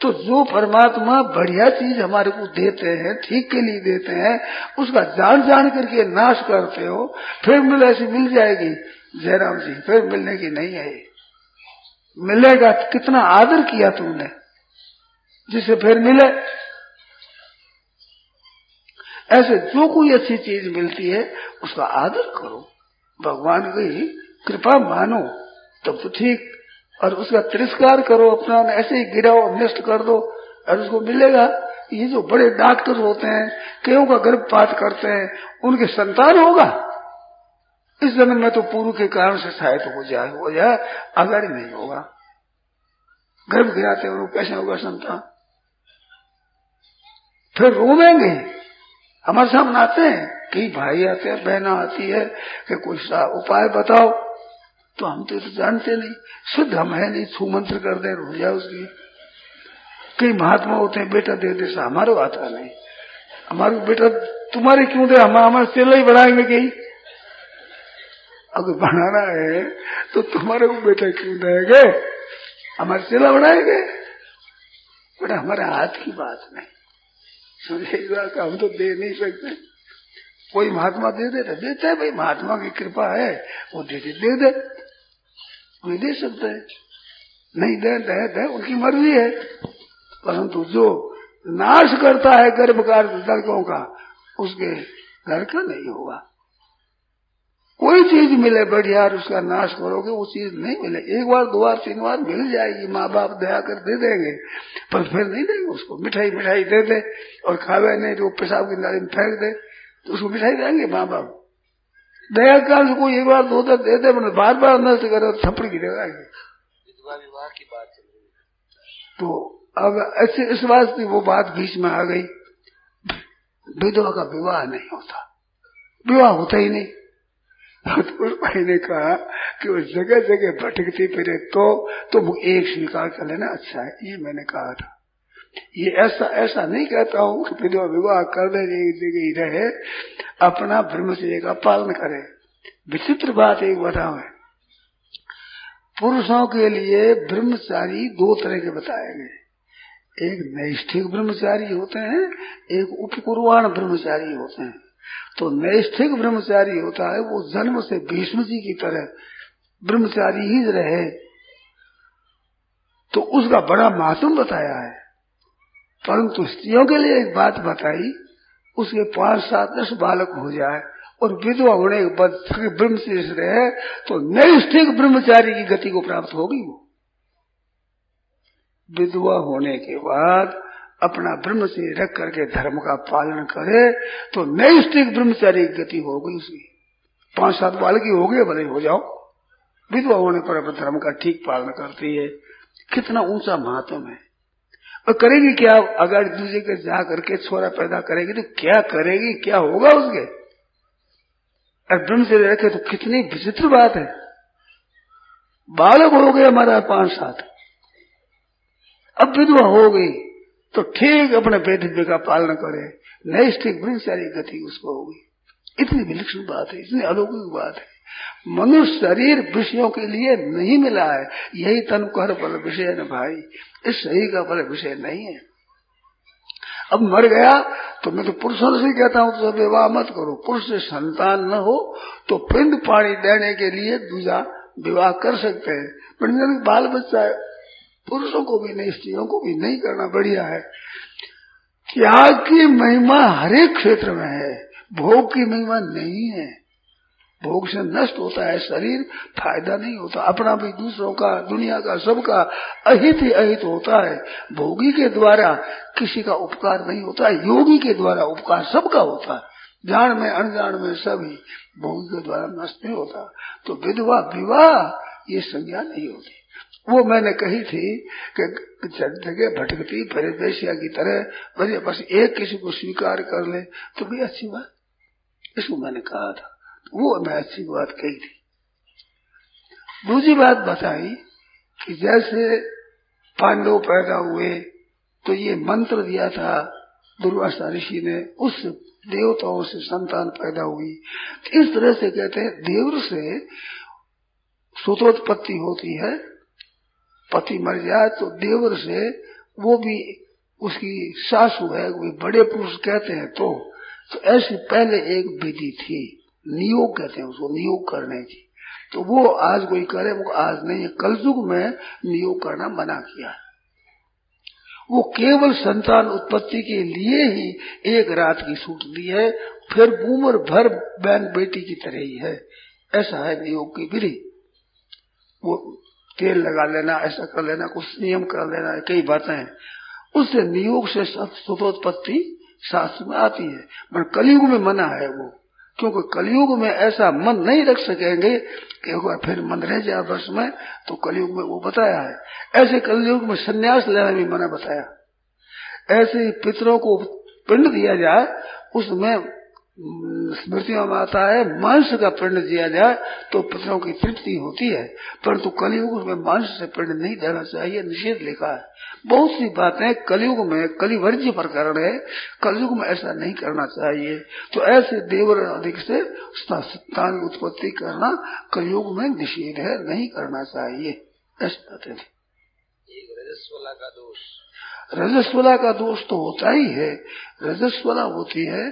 तो जो परमात्मा बढ़िया चीज हमारे को देते हैं, ठीक के लिए देते हैं, उसका जान जान करके नाश करते हो, फिर ऐसी मिल जाएगी जयराम जी, फिर मिलने की नहीं है। मिलेगा कितना आदर किया तुमने जिसे फिर मिले। ऐसे जो कोई अच्छी चीज मिलती है उसका आदर करो, भगवान की कृपा मानो तब तो ठीक, और उसका तिरस्कार करो, अपना ऐसे ही गिराओ, नष्ट कर दो और उसको मिलेगा। ये जो बड़े डॉक्टर होते हैं, कईयों का गर्भपात करते हैं, उनके संतान होगा इस जन्म में तो पूर्व के कारण से शायद हो जाए, आगे नहीं होगा। गर्भ गिराते हैं कैसे होगा संतान? फिर रोवेंगे। हमारे सामने आते हैं, कई भाई आते हैं, बहना आती है कि कोई उपाय बताओ, तो हम तो जानते नहीं, शुद्ध हम है नहीं, छू मंत्र कर दे हो जाए उसकी। कई महात्मा होते हैं बेटा दे दे, हमारे आता नहीं, हमारे बेटा तुम्हारे क्यों दे, हमारे चेला ही बढ़ाएंगे। कहीं अगर बढ़ाना है तो तुम्हारे को बेटा क्यों देंगे, हमारे चेला बढ़ाएंगे। बेटा हमारे हाथ की बात नहीं, समझेगा कि हम तो दे नहीं सकते। कोई महात्मा दे देता है, भाई महात्मा की कृपा है, वो दे दे, कोई दे सकता है, नहीं दे उनकी मर्जी है। परंतु जो नाश करता है गर्भकार लड़कों का, उसके घर का नहीं होगा। कोई चीज मिले बढ़िया और उसका नाश करोगे वो चीज नहीं मिले। एक बार, दो बार, तीन बार मिल जाएगी, माँ बाप दया कर दे देंगे, पर फिर नहीं देंगे उसको। मिठाई मिठाई दे दे और खावे नहीं तो पेशाब की नाली में फेंक दे तो उसको मिठाई देंगे माँ बाप? दया काल से कोई एक बार दो दे दे, मतलब बार बार नष्ट करे तो थप्पड़ गिरेगा। विधवा विवाह की बात चल रही है तो अब ऐसे इस बात की वो बात बीच में आ गई, विधवा का विवाह नहीं होता, विवाह होता ही नहीं। तो उस भाई ने कहा कि वो जगह जगह भटकती फिरे तो तुम एक स्वीकार कर लेना, अच्छा है। ये मैंने कहा था, ये ऐसा नहीं कहता हूँ कि विधवा विवाह कर ले, एक जगह ही रहे, अपना ब्रह्मचर्य का पालन करे। विचित्र बात एक बताओ है, पुरुषों के लिए ब्रह्मचारी दो तरह के बताए गए, एक नैष्ठिक ब्रह्मचारी होते हैं, एक उपकुर्वाण ब्रह्मचारी होते हैं। तो नैष्ठिक ब्रह्मचारी होता है वो जन्म से भीष्म जी की तरह ब्रह्मचारी ही रहे, तो उसका बड़ा महत्व बताया है। परंतु स्त्रियों के लिए एक बात बताई, उसके 5, 7, 10 बालक हो जाए और विधवा होने के बाद ब्रह्मचर्य रहे तो नैष्ठिक ब्रह्मचारी की गति को प्राप्त होगी। वो विधवा होने के बाद अपना ब्रह्मचर्य रख करके धर्म का पालन करे तो नैष्ठिक ब्रह्मचारी की गति होगी उसकी। 5, 7 बालक ही हो गए, भले हो जाओ, विधवा होने पर अपने धर्म का ठीक पालन करती है। कितना ऊंचा महत्व है। और करेगी क्या? अगर दूसरे के जा करके छोरा पैदा करेगी तो क्या करेगी, क्या होगा उसके? और ब्रह्मचर्य रखे तो कितनी विचित्र बात है। बालक हो गए हमारा 5, 7, अब विधवा हो गई तो ठीक अपने वेद का पालन करे, नैष्ठिक ब्रह्मचारी गति उसको होगी। इतनी विलक्षण बात है, इतनी अलौकिक बात है। मनुष्य शरीर विषयों के लिए नहीं मिला है, यही तन कर फल विषय न भाई, इस शरीर का फल विषय नहीं है। अब मर गया तो मैं तो पुरुषों से कहता हूं तो विवाह मत करो। पुरुष से संतान न हो तो पिंड पानी देने के लिए दूसरा विवाह कर सकते हैं, पर बाल बच्चा है, पुरुषों को भी नहीं, स्त्रियों को भी नहीं करना बढ़िया है। त्याग की महिमा हर एक क्षेत्र में है, भोग की महिमा नहीं है। भोग से नष्ट होता है शरीर, फायदा नहीं होता, अपना भी दूसरों का, दुनिया का, सबका अहित ही अहित होता है। भोगी के द्वारा किसी का उपकार नहीं होता, योगी के द्वारा उपकार सबका होता है, जान में अनजान में सभी, भोगी के द्वारा नष्ट नहीं होता। तो विधवा विवाह ये संज्ञा नहीं होती। वो मैंने कही थी कि जगह भटकती फिरे वेश्या की तरह, बस बस एक किसी को स्वीकार कर ले तो भी अच्छी बात, इसको मैंने कहा था, वो मैं अच्छी बात कही थी। दूसरी बात बताई कि जैसे पांडव पैदा हुए तो ये मंत्र दिया था दुर्वासा ऋषि ने, उस देवताओं से संतान पैदा हुई। इस तरह से कहते हैं देवर से सूत्रोत्पत्ति होती है, पति मर जाए तो देवर से, वो भी उसकी सासू है, वो बड़े पुरुष कहते हैं। तो ऐसी पहले एक विधि थी, नियोग कहते हैं उसको, नियोग करने की। तो वो आज कोई करे, वो आज नहीं है, कलयुग में नियोग करना मना किया है। वो केवल संतान उत्पत्ति के लिए ही एक रात की छूट दी है, फिर उम्र भर बहन बेटी की तरह ही है। ऐसा है नियोग की विधि। वो तेल लगा लेना, ऐसा कर लेना, कुछ नियम कर लेना, कई बातें हैं, उससे नियोग से सुतोत्पत्ति शास्त्र में आती है। पर कलयुग में मना है वो, क्योंकि कलयुग में ऐसा मन नहीं रख सकेंगे कि एक बार फिर मन रह जाए बस में, तो कलयुग में वो बताया है। ऐसे कलयुग में संन्यास लेना भी मना बताया। ऐसे पितरों को पिंड दिया जाए, उसमें स्मृतियों में आता है मांस का पिंड दिया जाए तो पितरों की तृप्ति होती है, परंतु कलयुग में मांस से पिंड नहीं देना चाहिए, निषेध लिखा है। बहुत सी बातें कलयुग में कलिवर्ज्य प्रकरण है, कलयुग में ऐसा नहीं करना चाहिए। तो ऐसे देवर अधिक से संतान की उत्पत्ति करना कलयुग में निषेध है, नहीं करना चाहिए। ऐसी बातें थी। रजस्वला का दोष, रजस्वला का दोष तो होता ही है। रजस्वला होती है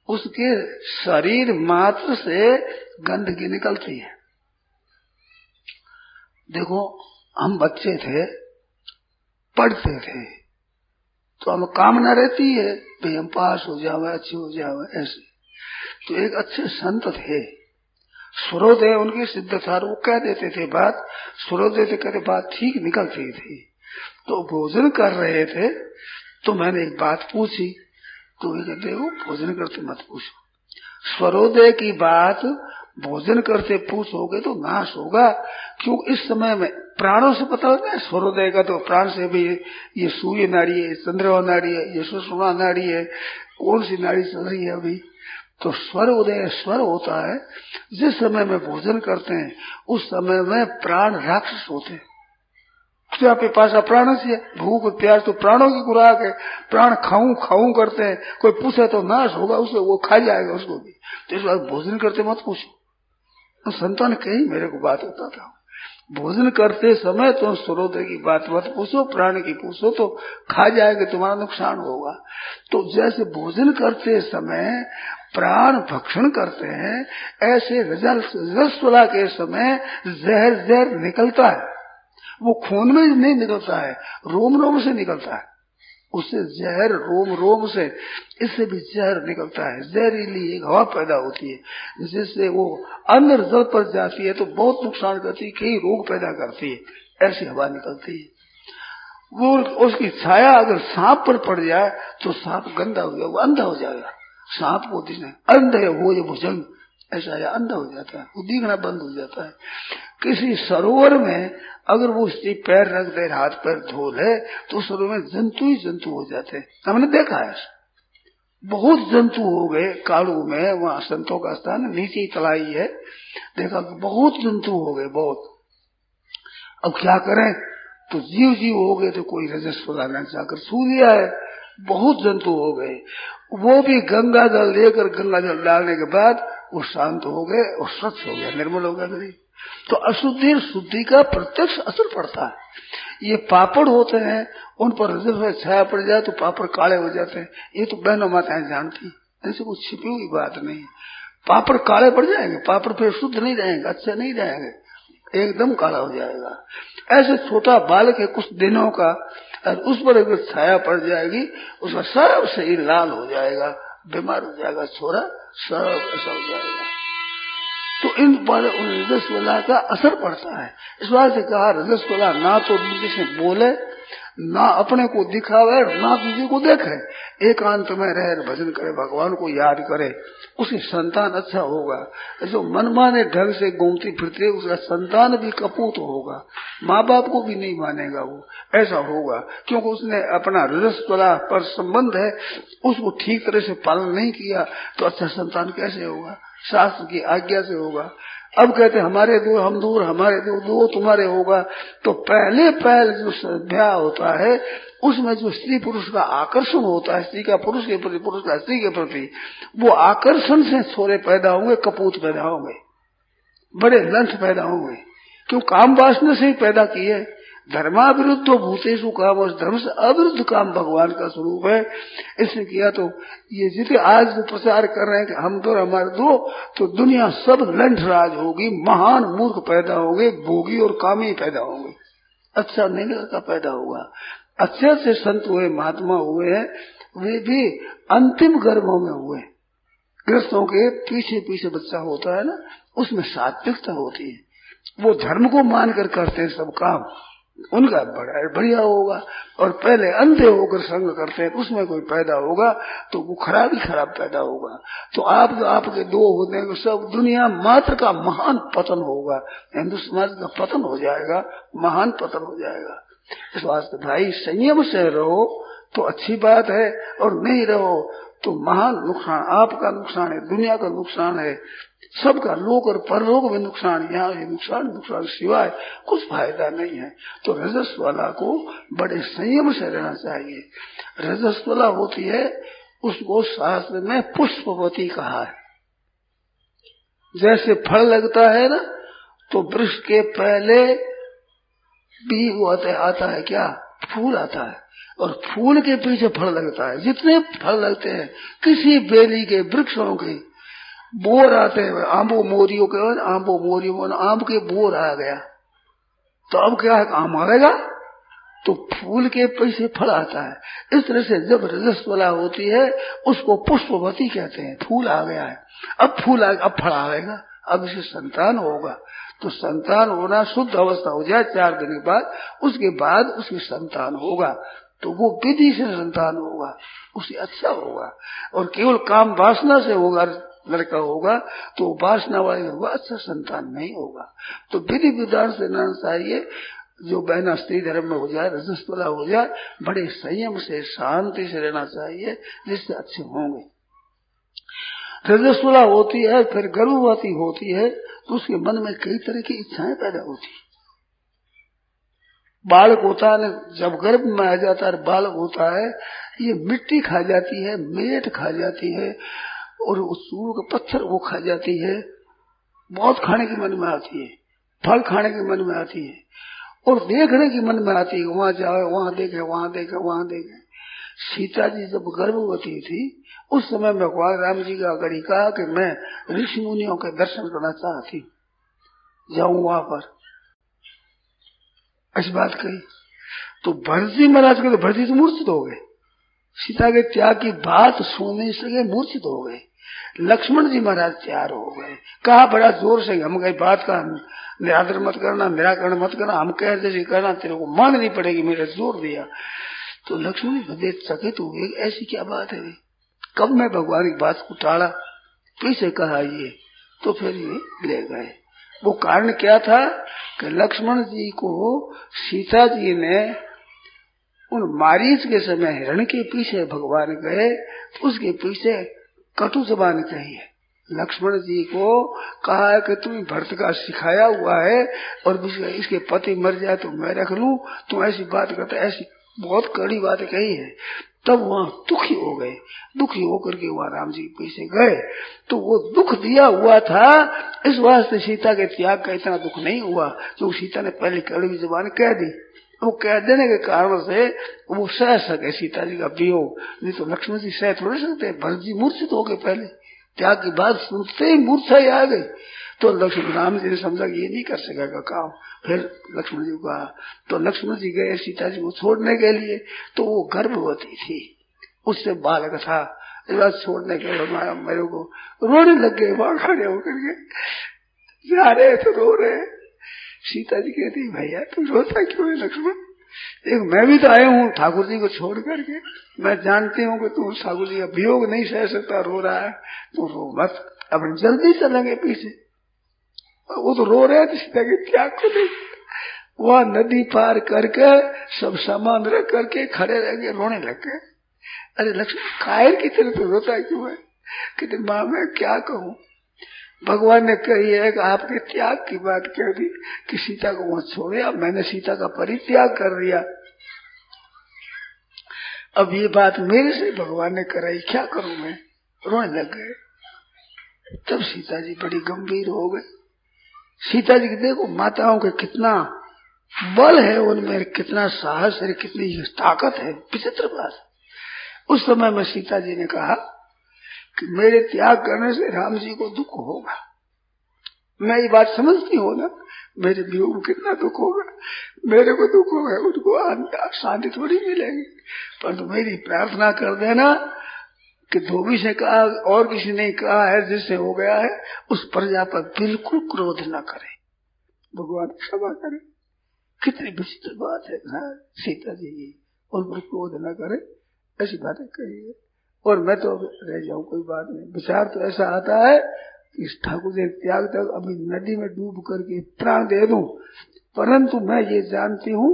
उसके शरीर मात्र से गंदगी निकलती है। देखो हम बच्चे थे, पढ़ते थे, तो हमें कामना रहती है भाई हम पास हो जावे, अच्छे हो जावे, ऐसे। तो एक अच्छे संत थे, सूर्योदय उनकी सिद्ध था, वो कह देते थे बात, सूर्योदय से कहते बात ठीक निकलती थी। तो भोजन कर रहे थे तो मैंने एक बात पूछी, तो ये कहते हो भोजन करते मत पूछो, सूर्योदय की बात भोजन करते पूछोगे तो नाश होगा। क्यों? इस समय में प्राणों से पता होता है सूर्योदय का, तो प्राण से भी ये सूर्य नाड़ी है, चंद्रमा नाड़ी है, ये सुषुम्ना नाड़ी है, कौन सी नाड़ी चल रही है अभी। तो स्वर उदय स्वर होता है, जिस समय में भोजन करते हैं उस समय में प्राण राक्षस होते हैं। क्या पिपासा प्राण से, भूख प्यास तो प्राणों की खुराक है, प्राण खाऊं खाऊं करते हैं, कोई पूछे तो नाश होगा उसे, वो खा जाएगा उसको भी। तो इस बार भोजन करते मत पूछो। तो संतों ने कही मेरे को बात होता था, भोजन करते समय तो सूर्योदय की बात मत पूछो, प्राण की पूछो तो खा जाएगा, तुम्हारा नुकसान होगा। तो जैसे भोजन करते समय प्राण भक्षण करते हैं, ऐसे रजस्वला के समय जहर निकलता है, वो खून में नहीं निकलता है, रोम रोम से निकलता है। उससे जहर रोम रोम से, इससे भी जहर निकलता है, जहरीली एक हवा पैदा होती है, जिससे वो अंदर जल पर जाती है तो बहुत नुकसान करती है, कई रोग पैदा करती है। ऐसी हवा निकलती है। वो उसकी छाया अगर सांप पर पड़ जाए तो सांप गंदा हो जाएगा, वो अंधा हो जाएगा। सांप को दिखना अंध है वो, ये भुजंग ऐसा है, अंधा हो जाता है, वो दिखना बंद हो जाता है। किसी सरोवर में अगर वो स्त्री पैर रख दे, हाथ पैर धो ले, तो सरोवर में जंतु ही जंतु हो जाते हैं। हमने देखा है, बहुत जंतु हो गए काड़ू में, वहां संतों का स्थान नीचे ही तलाई है, देखा बहुत जंतु हो गए बहुत। अब क्या करें, तो जीव हो गए, तो कोई रजस्वला ने जाकर छू लिया है, बहुत जंतु हो गए। वो भी गंगा जल लेकर, गंगा जल डालने के बाद वो शांत हो गए और स्वच्छ हो गया, निर्मल हो गया शरीर। तो अशुद्धि शुद्धि का प्रत्यक्ष असर पड़ता है। ये पापड़ होते हैं, उन पर रजस छाया पड़ जाए तो पापड़ काले हो जाते हैं, ये तो बहनों माताएं जानती, ऐसे कुछ छिपी हुई बात नहीं है। पापड़ काले पड़ जाएंगे, पापड़ फिर शुद्ध नहीं रहेंगे, अच्छे नहीं रहेंगे, एकदम काला हो जाएगा। ऐसे छोटा बालक है कुछ दिनों का, और उस पर अगर छाया पड़ जाएगी, उसका सब शरीर लाल हो जाएगा, बीमार हो जाएगा, छोरा सब ऐसा हो जाएगा। तो इन पर रजस्वला का असर पड़ता है। इस बात से कहा रजस्वला ना तो दूसरे से बोले, ना अपने को दिखावे, ना दूसरे को देखे, एकांत में रहे, भजन करे, भगवान को याद करे, उसकी संतान अच्छा होगा। जो मनमाने ढंग से घूमती फिरती, उसका संतान भी कपूत होगा, माँ बाप को भी नहीं मानेगा वो, ऐसा होगा। क्योंकि उसने अपना रजस्वला पर संबंध है, उसको ठीक तरह से पालन नहीं किया, तो अच्छा संतान कैसे होगा? शास्त्र की आज्ञा से होगा। अब कहते हमारे दो हम दूर, हमारे दो तुम्हारे होगा। तो पहले जो ब्याह होता है उसमें जो स्त्री पुरुष का आकर्षण होता है, स्त्री का पुरुष के प्रति, पुरुष का स्त्री के प्रति, वो आकर्षण से छोरे पैदा होंगे, कपूत पैदा होंगे, बड़े लंठ पैदा होंगे। क्यों? काम वासना से ही पैदा किए। धर्माविरुद्ध भूतेषु काम, और धर्म से अविरुद्ध काम भगवान का स्वरूप है, इसने किया। तो ये जितने आज जो प्रचार कर रहे हैं कि हम दो हमारे दो, तो दुनिया सब लंठ राज होगी, महान मूर्ख पैदा होंगे, भोगी और कामी पैदा होंगे, अच्छा नहीं लड़का पैदा होगा। अच्छे अच्छे संत हुए, महात्मा हुए हैं, वे भी अंतिम गर्भों में हुए। गृहस्थों के पीछे पीछे बच्चा होता है ना, उसमें सात्विकता होती है, वो धर्म को मानकर करते हैं सब काम, उनका बड़ा बढ़िया होगा। और पहले अंधे होकर संग करते हैं, उसमें कोई पैदा होगा तो वो खराब ही खराब पैदा होगा। तो आपके दो होते हैं, सब दुनिया मात्र का महान पतन होगा, हिंदू समाज का पतन हो जाएगा, महान पतन हो जाएगा। इस वास्ते भाई संयम से रहो तो अच्छी बात है, और नहीं रहो तो महान नुकसान, आपका नुकसान है, दुनिया का नुकसान है, सबका लोक और परलोक में नुकसान। यहाँ ये नुकसान सिवाय कुछ फायदा नहीं है। तो रजस्वला को बड़े संयम से रहना चाहिए। रजस्वला होती है, उसको शास्त्र में पुष्पवती कहा है। जैसे फल लगता है ना, तो वृक्ष के पहले भी आता है क्या? फूल आता है, और फूल के पीछे फल लगता है। जितने फल लगते हैं किसी बेली के, वृक्षों के, बोर आते हैं, आंबो मोरियों के, आंबो मोरियों में आम के बोर आ गया, तो अब क्या है? आम आएगा, तो फूल के पीछे फल आता है। इस तरह से जब रजस्वला होती है उसको पुष्पवती कहते हैं, फूल आ गया है, अब फूल आ, अब फल आएगा, अब इसे संतान होगा तो संतान होना शुद्ध अवस्था हो जाए 4 दिन के बाद, उसके बाद उसकी संतान होगा तो वो विधि से संतान होगा, उसे अच्छा होगा। और केवल काम वासना से होगा लड़का होगा तो वासना वाले होगा, अच्छा संतान नहीं होगा। तो विधि विधान से रहना चाहिए। जो बहना स्त्री धर्म में हो जाए, रजस्वला हो जाए, बड़े संयम से शांति से रहना चाहिए, जिससे अच्छे होंगे। रजस्वला होती है फिर गर्भवती होती है तो उसके मन में कई तरह की इच्छाएं पैदा होती है। बालक होता है, जब गर्भ में आ जाता है बालक होता है, ये मिट्टी खा जाती है, मेट खा जाती है और सूर का पत्थर वो खा जाती है। बहुत खाने की मन में आती है, फल खाने की मन में आती है और देखने की मन में आती है, वहां जाए वहां देखे वहां देखे वहां देखे। सीता जी जब गर्भवती थी उस समय भगवान राम जी का गढ़ी कहा कि मैं ऋषि मुनियों के दर्शन करना चाहती, जाऊं वहां पर, ऐसी बात कही। तो भरत जी महाराज के तो भरत जी तो मूर्छित हो गए, सीता के त्याग की बात सुनने से मूर्छित हो गए। लक्ष्मण जी महाराज तैयार हो गए, कहा बड़ा जोर से हम कहीं बात का निरादर मत करना, निराकरण मत करना, हम कह जैसे करना, तेरे को माननी पड़ेगी, मेरे जोर दिया। तो लक्ष्मण जी देख सके तो ऐसी क्या बात है, कब मैं भगवान की बात को टाला, कैसे कहा ये, तो फिर ये ले गए। वो कारण क्या था कि लक्ष्मण जी को सीता जी ने उन मारीच के समय हिरण के पीछे भगवान गए तो उसके पीछे कटु जबान कही है। लक्ष्मण जी को कहा है कि तुम भरत का सिखाया हुआ है और इसके पति मर जाए तो मैं रख लूं, तुम ऐसी बात करते, ऐसी बहुत कड़ी बात कही है। तब वहां दुखी हो गए, दुखी होकर के वहां राम जी के पीछे गए तो वो दुख दिया हुआ था, इस वास्ते सीता के त्याग का इतना दुख नहीं हुआ क्योंकि सीता ने पहले कड़वी जबान कह दी। वो कह देने के कारण से वो सह सके सीता जी का वियोग, नहीं तो लक्ष्मण जी सह थोड़े सकते। भरत जी मूर्छित हो गए, पहले त्याग की बात सुनते ही मूर्छा ही आ गई। तो लक्ष्मण राम जी ने समझा कि ये नहीं कर सकेगा काम, फिर लक्ष्मण जी को कहा। तो लक्ष्मण जी गए सीता जी को छोड़ने के लिए, तो वो गर्भवती थी, उससे बालक था, इस बात छोड़ने के लिए मेरे को रोने लग गए, वहां खड़े होकर के जा रहे तो रो रहे। सीता जी कहती भैया तुम रोता क्यों है लक्ष्मण, एक मैं भी तो आया हूँ ठाकुर जी को छोड़ करके, मैं जानती हूँ कि तू ठाकुर जी का वियोग नहीं सह सकता, रो रहा है, तो रो मत, अपन जल्दी चलेंगे पीछे। वो तो रो रहे थे सीता के त्याग को लेकर। वहां नदी पार करके सब सामान रख करके खड़े रह गए, रोने लग गए। अरे लक्ष्मण कायर की तरह तो रोता क्यों है, कि माँ मैं क्या कहूँ, भगवान ने कही है कि आपके त्याग की बात कह दी कि सीता को वहां छोड़े, मैंने सीता का परित्याग कर दिया, अब ये बात मेरे से भगवान ने कराई, क्या करूं मैं, रोने लग गए। तब सीता जी बड़ी गंभीर हो गई। सीता जी की देखो माताओं के कितना बल है, उनमें कितना साहस है, कितनी ताकत है, विचित्र बात। उस समय में सीता जी ने कहा कि मेरे त्याग करने से राम जी को दुख होगा, मैं ये बात समझती हूँ ना, मेरे वियोग में कितना दुख होगा, मेरे को दुख होगा, उनको शांति थोड़ी मिलेगी, परंतु मेरी प्रार्थना कर देना कि धोबी से कहा और किसी ने कहा है जिससे हो गया है, उस प्रजा पर बिल्कुल क्रोध न करे, भगवान क्षमा करे। कितनी विचित्र बात है। सीता जी उन पर क्रोध न करे, ऐसी बातें कही है। और मैं तो रह जाऊं, कोई बात नहीं। विचार तो ऐसा आता है कि इस ठाकुर जी त्याग तक अभी नदी में डूब करके प्राण दे दूं, परंतु मैं ये जानती हूँ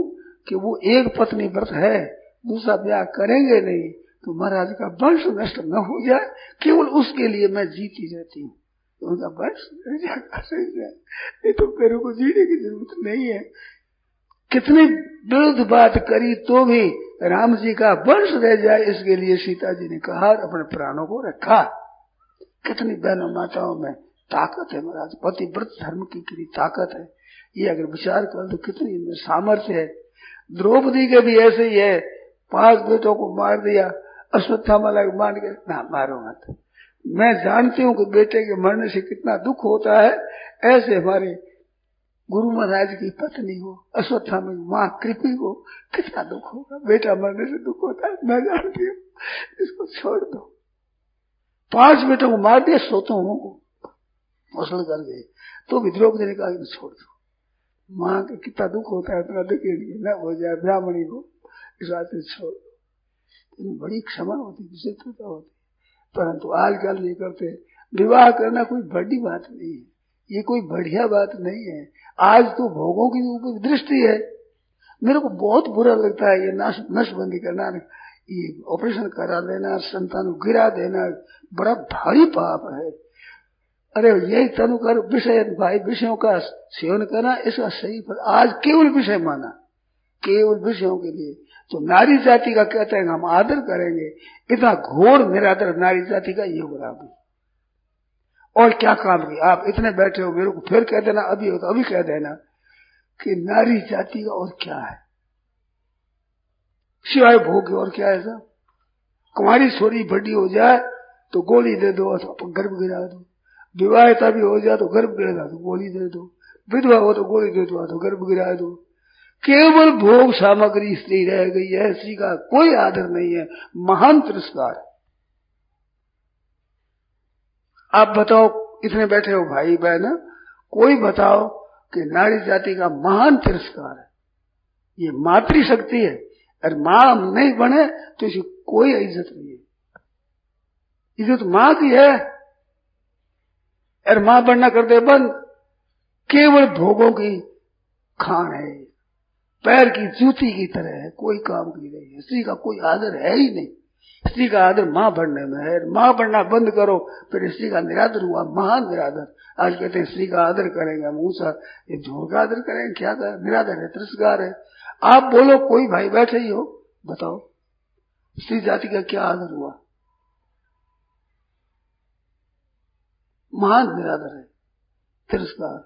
कि वो एक पत्नी व्रत है, दूसरा ब्याह करेंगे नहीं, तो महाराज का वंश नष्ट न हो जाए, केवल उसके लिए मैं जीती रहती हूँ, तो उनका वंश नहीं तो मेरे को जीने की जरूरत नहीं है। कितनी विरुद्ध बात करी तो भी राम जी का वंश रह जाए, इसके लिए सीता जी ने कहा, अपने प्राणों को रखा। कितनी बहनों माताओं में ताकत है महाराज, पतिव्रत धर्म की कितनी ताकत है, ये अगर विचार कर तो कितनी इनमें सामर्थ्य है। द्रौपदी के भी ऐसे ही है, 5 बेटों को मार दिया, अश्वत्थामा मान के ना मारो मत, मैं जानती हूँ कि बेटे के मरने से कितना दुख होता है, ऐसे हमारे गुरु महाराज की पत्नी हो, अश्वत्थामा की माँ कृपी को कितना दुख होगा, बेटा मरने से दुख होता है, मैं जानती हूँ, इसको छोड़ दो। 5 बेटों को मार दिया, सोतों को मुसल कर गए। तो भी द्रौपदी ने कहा कि छोड़ दो, माँ का कितना दुख होता है, इतना दुख न हो जाए ब्राह्मणी को, इस बात से छोड़ दो। बड़ी क्षमा होती, विचित्रता होती, परंतु आजकल ये करते। विवाह करना कोई बड़ी बात नहीं है, ये कोई बढ़िया बात नहीं है। आज तो भोगों की ऊपर दृष्टि है। मेरे को बहुत बुरा लगता है ये नशबंदी करना, ये ऑपरेशन करा देना, संतान को गिरा देना, बड़ा भारी पाप है। अरे यही तनु कर विषय भाई, विषयों का सेवन करना इसका सही फल। आज केवल विषय माना, केवल विषयों के लिए। तो नारी जाति का कहते हैं हम आदर करेंगे, इतना घोर निरादर नारी जाति का ये हो रहा है। और क्या काम किया आप इतने बैठे हो, मेरे को फिर कह देना, अभी हो तो अभी कह देना कि नारी जाति का और क्या है सिवाय भोग, और क्या है साहब। कुमारी छोरी बड़ी हो जाए तो गोली दे दो अथवा गर्भ गिरा दो, विवाहिता भी हो जाए तो गर्भ गिरा दो गोली दे दो, विधवा हो तो गोली दे दो तो गर्भ गिरा दो। केवल भोग सामग्री स्त्री रह गई है, स्त्री का कोई आदर नहीं है, महान तिरस्कार। आप बताओ, इतने बैठे हो भाई बहन, कोई बताओ कि नारी जाति का महान तिरस्कार है, ये मातृशक्ति है। और मां नहीं बने तो इसकी कोई इज्जत नहीं है, इज्जत मां की है। और मां बनना कर दे बंद, केवल भोगों की खान है, पैर की जूती की तरह है, कोई काम की नहीं है। स्त्री का कोई आदर है ही नहीं। स्त्री का आदर मां बनने में है, मां बनना बंद करो फिर स्त्री का निरादर हुआ, महान निरादर। आज कहते हैं स्त्री का आदर करेंगे हम, ऊंचा ये झोल का आदर करेंगे, क्या करें, निरादर है, तिरस्कार है। आप बोलो, कोई भाई बैठे ही हो, बताओ स्त्री जाति का क्या आदर हुआ, महान निरादर है, तिरस्कार।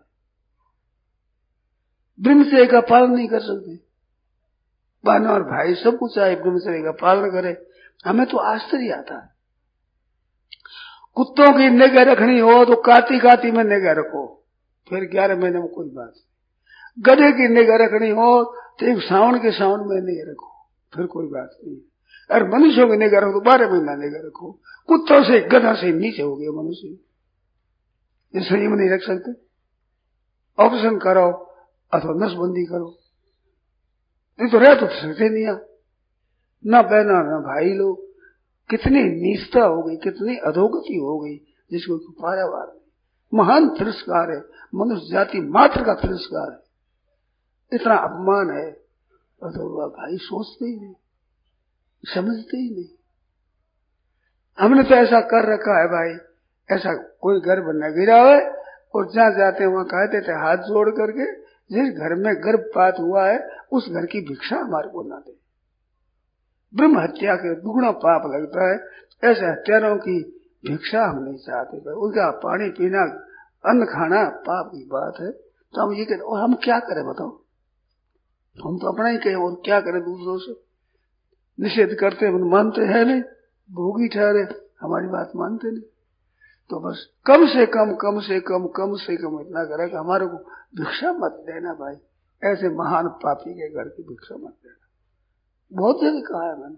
ब्रह्मचर्य का पालन नहीं कर सकते, बहन और भाई सब कुछ चाहे ब्रह्मचर्य का पालन करे। हमें तो आश्चर्य आता है, कुत्तों की निगाह रखनी हो तो काती काती में निगाह रखो, फिर 11 महीने में कोई बात नहीं। गधे की निगाह रखनी हो तो एक सावन के सावन में निगाह रखो, फिर कोई बात नहीं। और मनुष्यों की निगाह रखो तो 12 महीना निगाह रखो। कुत्तों से गधा से नीचे हो गए मनुष्य, ये संयम नहीं रख सकते। ऑपरेशन कराओ अथवा नसबंदी करो, नहीं तो रह तो सकते नहीं आप, ना बहना ना भाई लोग। कितनी नीचता हो गई, कितनी अधोगति हो गई, जिसको पारावार नहीं। महान तिरस्कार है, मनुष्य जाति मात्र का तिरस्कार है, इतना अपमान है। तो भाई सोचते ही नहीं, समझते ही नहीं। हमने तो ऐसा कर रखा है भाई, ऐसा कोई गर्भ न गिरा है, और जहां जाते वहां कहते थे हाथ जोड़ करके, जिस घर में गर्भपात हुआ है उस घर की भिक्षा हमारे को ना दे। ब्रह्म हत्या के दुगुना पाप लगता है, ऐसे हत्यारों की भिक्षा हम नहीं चाहते भाई। उनका पानी पीना, अन्न खाना पाप की बात है। तो हम ये कहते, और हम क्या करें बताओ, हम तो अपना ही कहें और क्या करें, दूसरों से निषेध करते हैं, मानते हैं नहीं, भोगी ठहरे, हमारी बात मानते नहीं। तो बस कम से कम इतना करे कि हमारे को भिक्षा मत देना भाई, ऐसे महान पापी के घर की भिक्षा मत देना। बहुत जगह कहा है मैंने,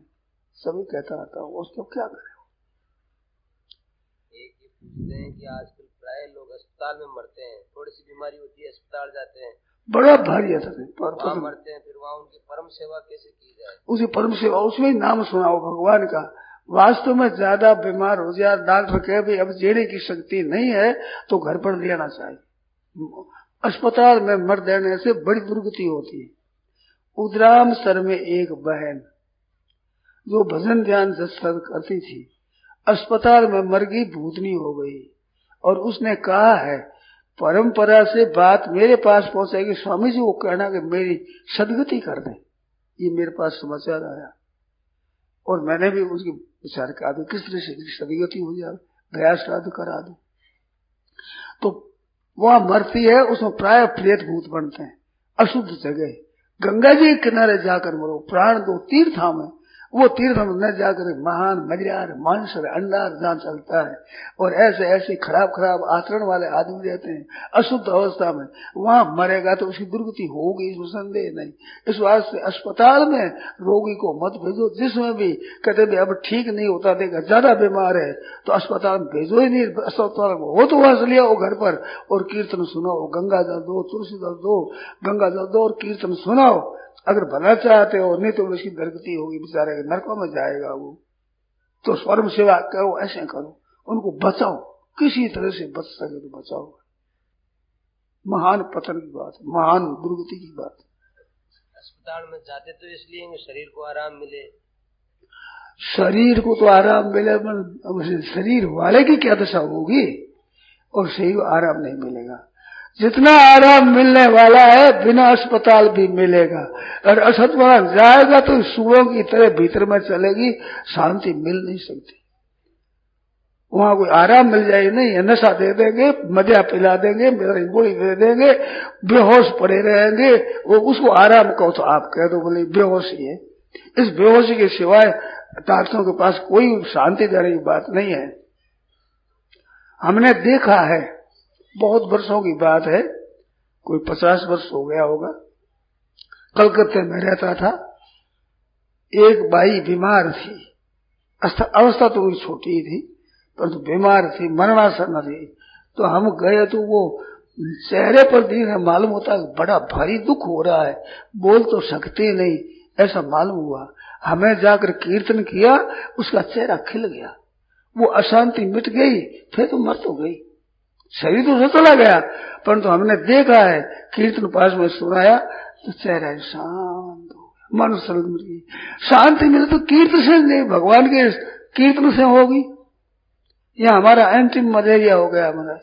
सभी कहता आता हूँ, उसको क्या करे। एक ये पूछते हैं कि आजकल प्राय लोग अस्पताल में मरते हैं, थोड़ी सी बीमारी होती है अस्पताल जाते हैं, बड़ा भारी असर है, वहाँ मरते हैं, फिर वहाँ उनकी परम सेवा कैसे की जाए। उसी परम सेवा, उसमें नाम सुनाओ भगवान का। वास्तव में ज्यादा बीमार हो जाए, डॉक्टर कहे भाई अब जीने की शक्ति नहीं है तो घर पर लेना चाहिए। अस्पताल में मर देने से बड़ी दुर्गति होती है। उद्राम सर में एक बहन जो भजन ध्यान सत्संग करती थी, अस्पताल में मर गई, भूतनी हो गई, और उसने कहा है परंपरा से बात मेरे पास पहुंचेगी, स्वामी जी को कहना कि मेरी सदगति कर दें। ये मेरे पास समाचार आया और मैंने भी उसकी विचार कहा भी किस तरह से सदगति हो जाए, गया श्राद्ध करा दो। तो वहां मरती है, उसमें प्राय प्रेत भूत बनते हैं, अशुद्ध जगह। गंगा जी के किनारे जाकर मरो, प्राण दो, तीर्थ में वो तीर्थ में न जाकर महान मजरार मानसर अंडार जहाँ चलता है और ऐसे ऐसे खराब खराब आचरण वाले आदमी रहते हैं अशुद्ध अवस्था में, वहां मरेगा तो उसकी दुर्गति होगी, इसमें संदेह नहीं। इस वास्ते अस्पताल में रोगी को मत भेजो, जिसमें भी कहते भी अब ठीक नहीं होता, देखा ज्यादा बीमार है तो अस्पताल में भेजो ही नहीं। अस्पताल में हो तो वहां से लिया वो घर पर और कीर्तन सुनाओ, गंगा जल दो, तुलसी जल दो, गंगा जल दो और कीर्तन सुनाओ। अगर भला चाहते हो, नहीं तो उसकी दुर्गति होगी, बेचारे नरकों में जाएगा वो। तो स्वयं सेवा करो, ऐसे करो, उनको बचाओ, किसी तरह से बच सके तो बचाओ। महान पतन की बात, महान दुर्गति की बात। अस्पताल में जाते तो इसलिए कि शरीर को आराम मिले। शरीर को तो आराम मिले, शरीर वाले की क्या दशा होगी, और शरीर को आराम नहीं मिलेगा। जितना आराम मिलने वाला है बिना अस्पताल भी मिलेगा, और अस्पताल जाएगा तो सूरों की तरह भीतर में चलेगी, शांति मिल नहीं सकती। वहां कोई आराम मिल जाएगी नहीं, नशा दे देंगे, मजा पिला देंगे, गोली दे देंगे, बेहोश पड़े रहेंगे। वो उसको आराम कहो तो आप कह दो बोले बेहोशी है। इस बेहोशी के सिवाय डॉक्टरों के पास कोई शांति देने की बात नहीं है। हमने देखा है, बहुत वर्षों की बात है, कोई 50 वर्ष हो गया होगा, कलकत्ते में रहता था। एक बाई बीमार थी, अवस्था तो वो छोटी थी परंतु बीमार थी, मरणासन थी। तो हम गए तो वो चेहरे पर देख मालूम होता है बड़ा भारी दुख हो रहा है, बोल तो सकते नहीं, ऐसा मालूम हुआ। हमें जाकर कीर्तन किया, उसका चेहरा खिल गया, वो अशांति मिट गई, फिर तो मर तो गई, शरीर तो चला गया, परंतु हमने देखा है कीर्तन पास में सुनाया तो चेहरा शांत हो गया, मन मिल शांति मिले तो कीर्तन से नहीं, भगवान के कीर्तन से होगी। यह हमारा अंतिम मलेरिया हो गया हमारा।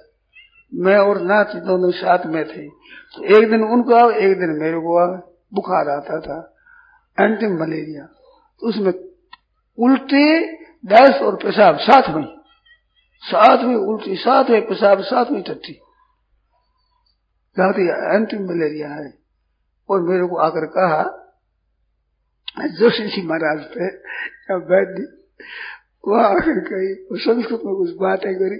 मैं और नाथ दोनों साथ में थे, तो एक दिन उनको आओ, एक दिन मेरे को आओ, बुखार आता था, अंतिम मलेरिया। तो उसमें उल्टे, गैस और पेशाब साथ में उल्टी, साथ में पेशाब, साथ में टट्टी, अंतिम मलेरिया है। और मेरे को आकर कहा, जोशी जी महाराज थे वैद्य, वहां आकर कही, संस्कृत में कुछ बातें करी,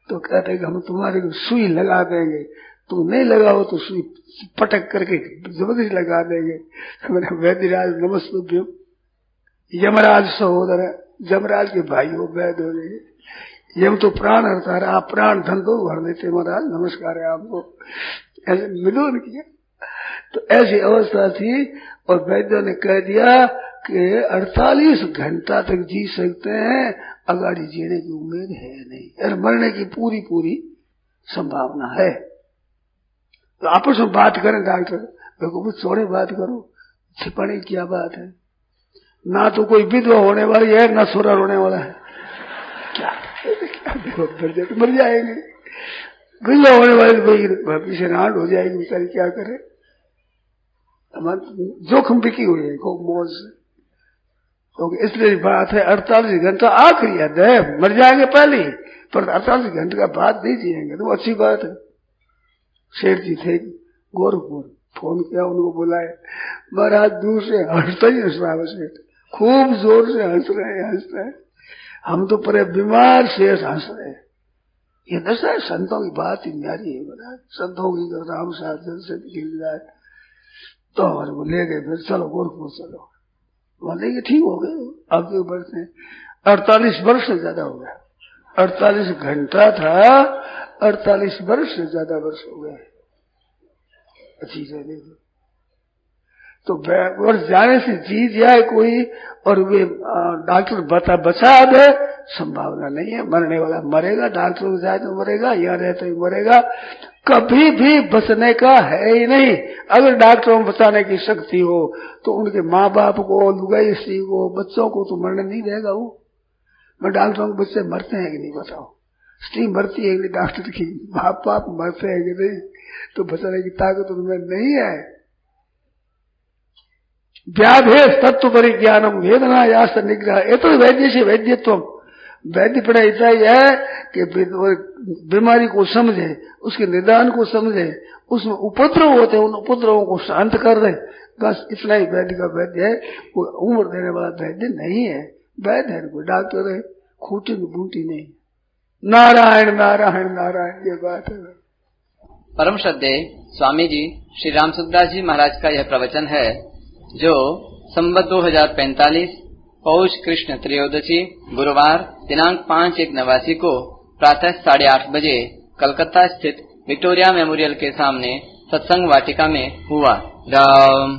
तो कहते कि हम तुम्हारे को सुई लगा देंगे, तुम नहीं लगाओ तो सुई पटक करके जबरदस्ती लगा देंगे। मैंने वैद्यराज नमस्ते, यमराज सहोदर है, यमराज के भाई हो, वैद्य हो गए, यम तो प्राण हरता है, आप प्राण धन को भर देते महाराज, नमस्कार है आपको। ऐसे मिलोन किया, तो ऐसी अवस्था थी। और वैद्य ने कह दिया कि 48 घंटा तक जी सकते हैं, अगाड़ी जीने की उम्मीद है नहीं, और मरने की पूरी पूरी संभावना है। तो आपस में बात करें डॉक्टर, देखो छोड़े बात करो, छिपाने की क्या बात है। ना तो कोई विधवा होने वाली है, ना सोरा रोने वाला है, क्या मर जाएंगे। विधवा होने वाली पीछे रांड हो जाएगी बेचारी, क्या करे। जोखिम बिकी हुई है खूब मौज से, क्योंकि इसलिए बात है 48 घंटा आखिरी है, मर जाएंगे पहले, पर 48 घंटे का बाद नहीं जिएंगे, तो अच्छी बात है। शेर जी थे गोरखपुर, फोन किया, उनको बुलाए, महाराज दूर से हंसता ही हंस रहा है, खूब जोर से हंस रहे हैं। हम तो परे बीमार शेष हंस रहे। ये दशा है, संतों की बात ही न्यारी है महाराज, संतों की राम साधन से गिर जाए। तो हमारे को ले गए, फिर चलो गोरखपुर चलो, वहां लेके ठीक हो गए। अब जो वर्ष 48 वर्ष से ज्यादा हो गया, 48 घंटा था, 48 वर्ष से ज्यादा वर्ष हो गए। अच्छी से देखो तो वर्ष जाने से जी जाए कोई, और वे डॉक्टर बचा दे, संभावना नहीं है। मरने वाला मरेगा, डॉक्टर को जाए तो मरेगा, यहाँ रहते ही मरेगा, कभी भी बचने का है ही नहीं। अगर डॉक्टरों में बचाने की शक्ति हो तो उनके माँ बाप को, लुगाई स्त्री को, बच्चों को तो मरने नहीं देगा वो। मैं डॉक्टरों के बच्चे मरते हैं कि नहीं बताओ, स्त्री मरती है कि नहीं, डॉक्टर की माँ बाप मरते हैं कि नहीं, तो बचाने की ताकत उनमें नहीं है। व्याधे तत्व परिज्ञानम वेदना यास निग्रह, ये तो वैद्य से वैद्यत्व, वैद्य पढ़ाई चाहिए कि बीमारी को समझे, उसके निदान को समझे, उसमें उपद्रव होते हैं उन उपद्रवों को शांत कर दे। बस इतना ही वैद्य का वैद्य है। कोई उम्र देने वाला वैद्य नहीं है। वैद्य है कोई डॉक्टर है, खूटी की बूटी नहीं। नारायण नारायण नारायण ये बात है। परम श्रद्धेय स्वामी जी श्री राम सुखदास जी महाराज का यह प्रवचन है जो संवत 2045 पौष कृष्ण त्रयोदशी गुरुवार दिनांक 5/1/89 को प्रातः 8:30 बजे कलकत्ता स्थित विक्टोरिया मेमोरियल के सामने सत्संग वाटिका में हुआ। राम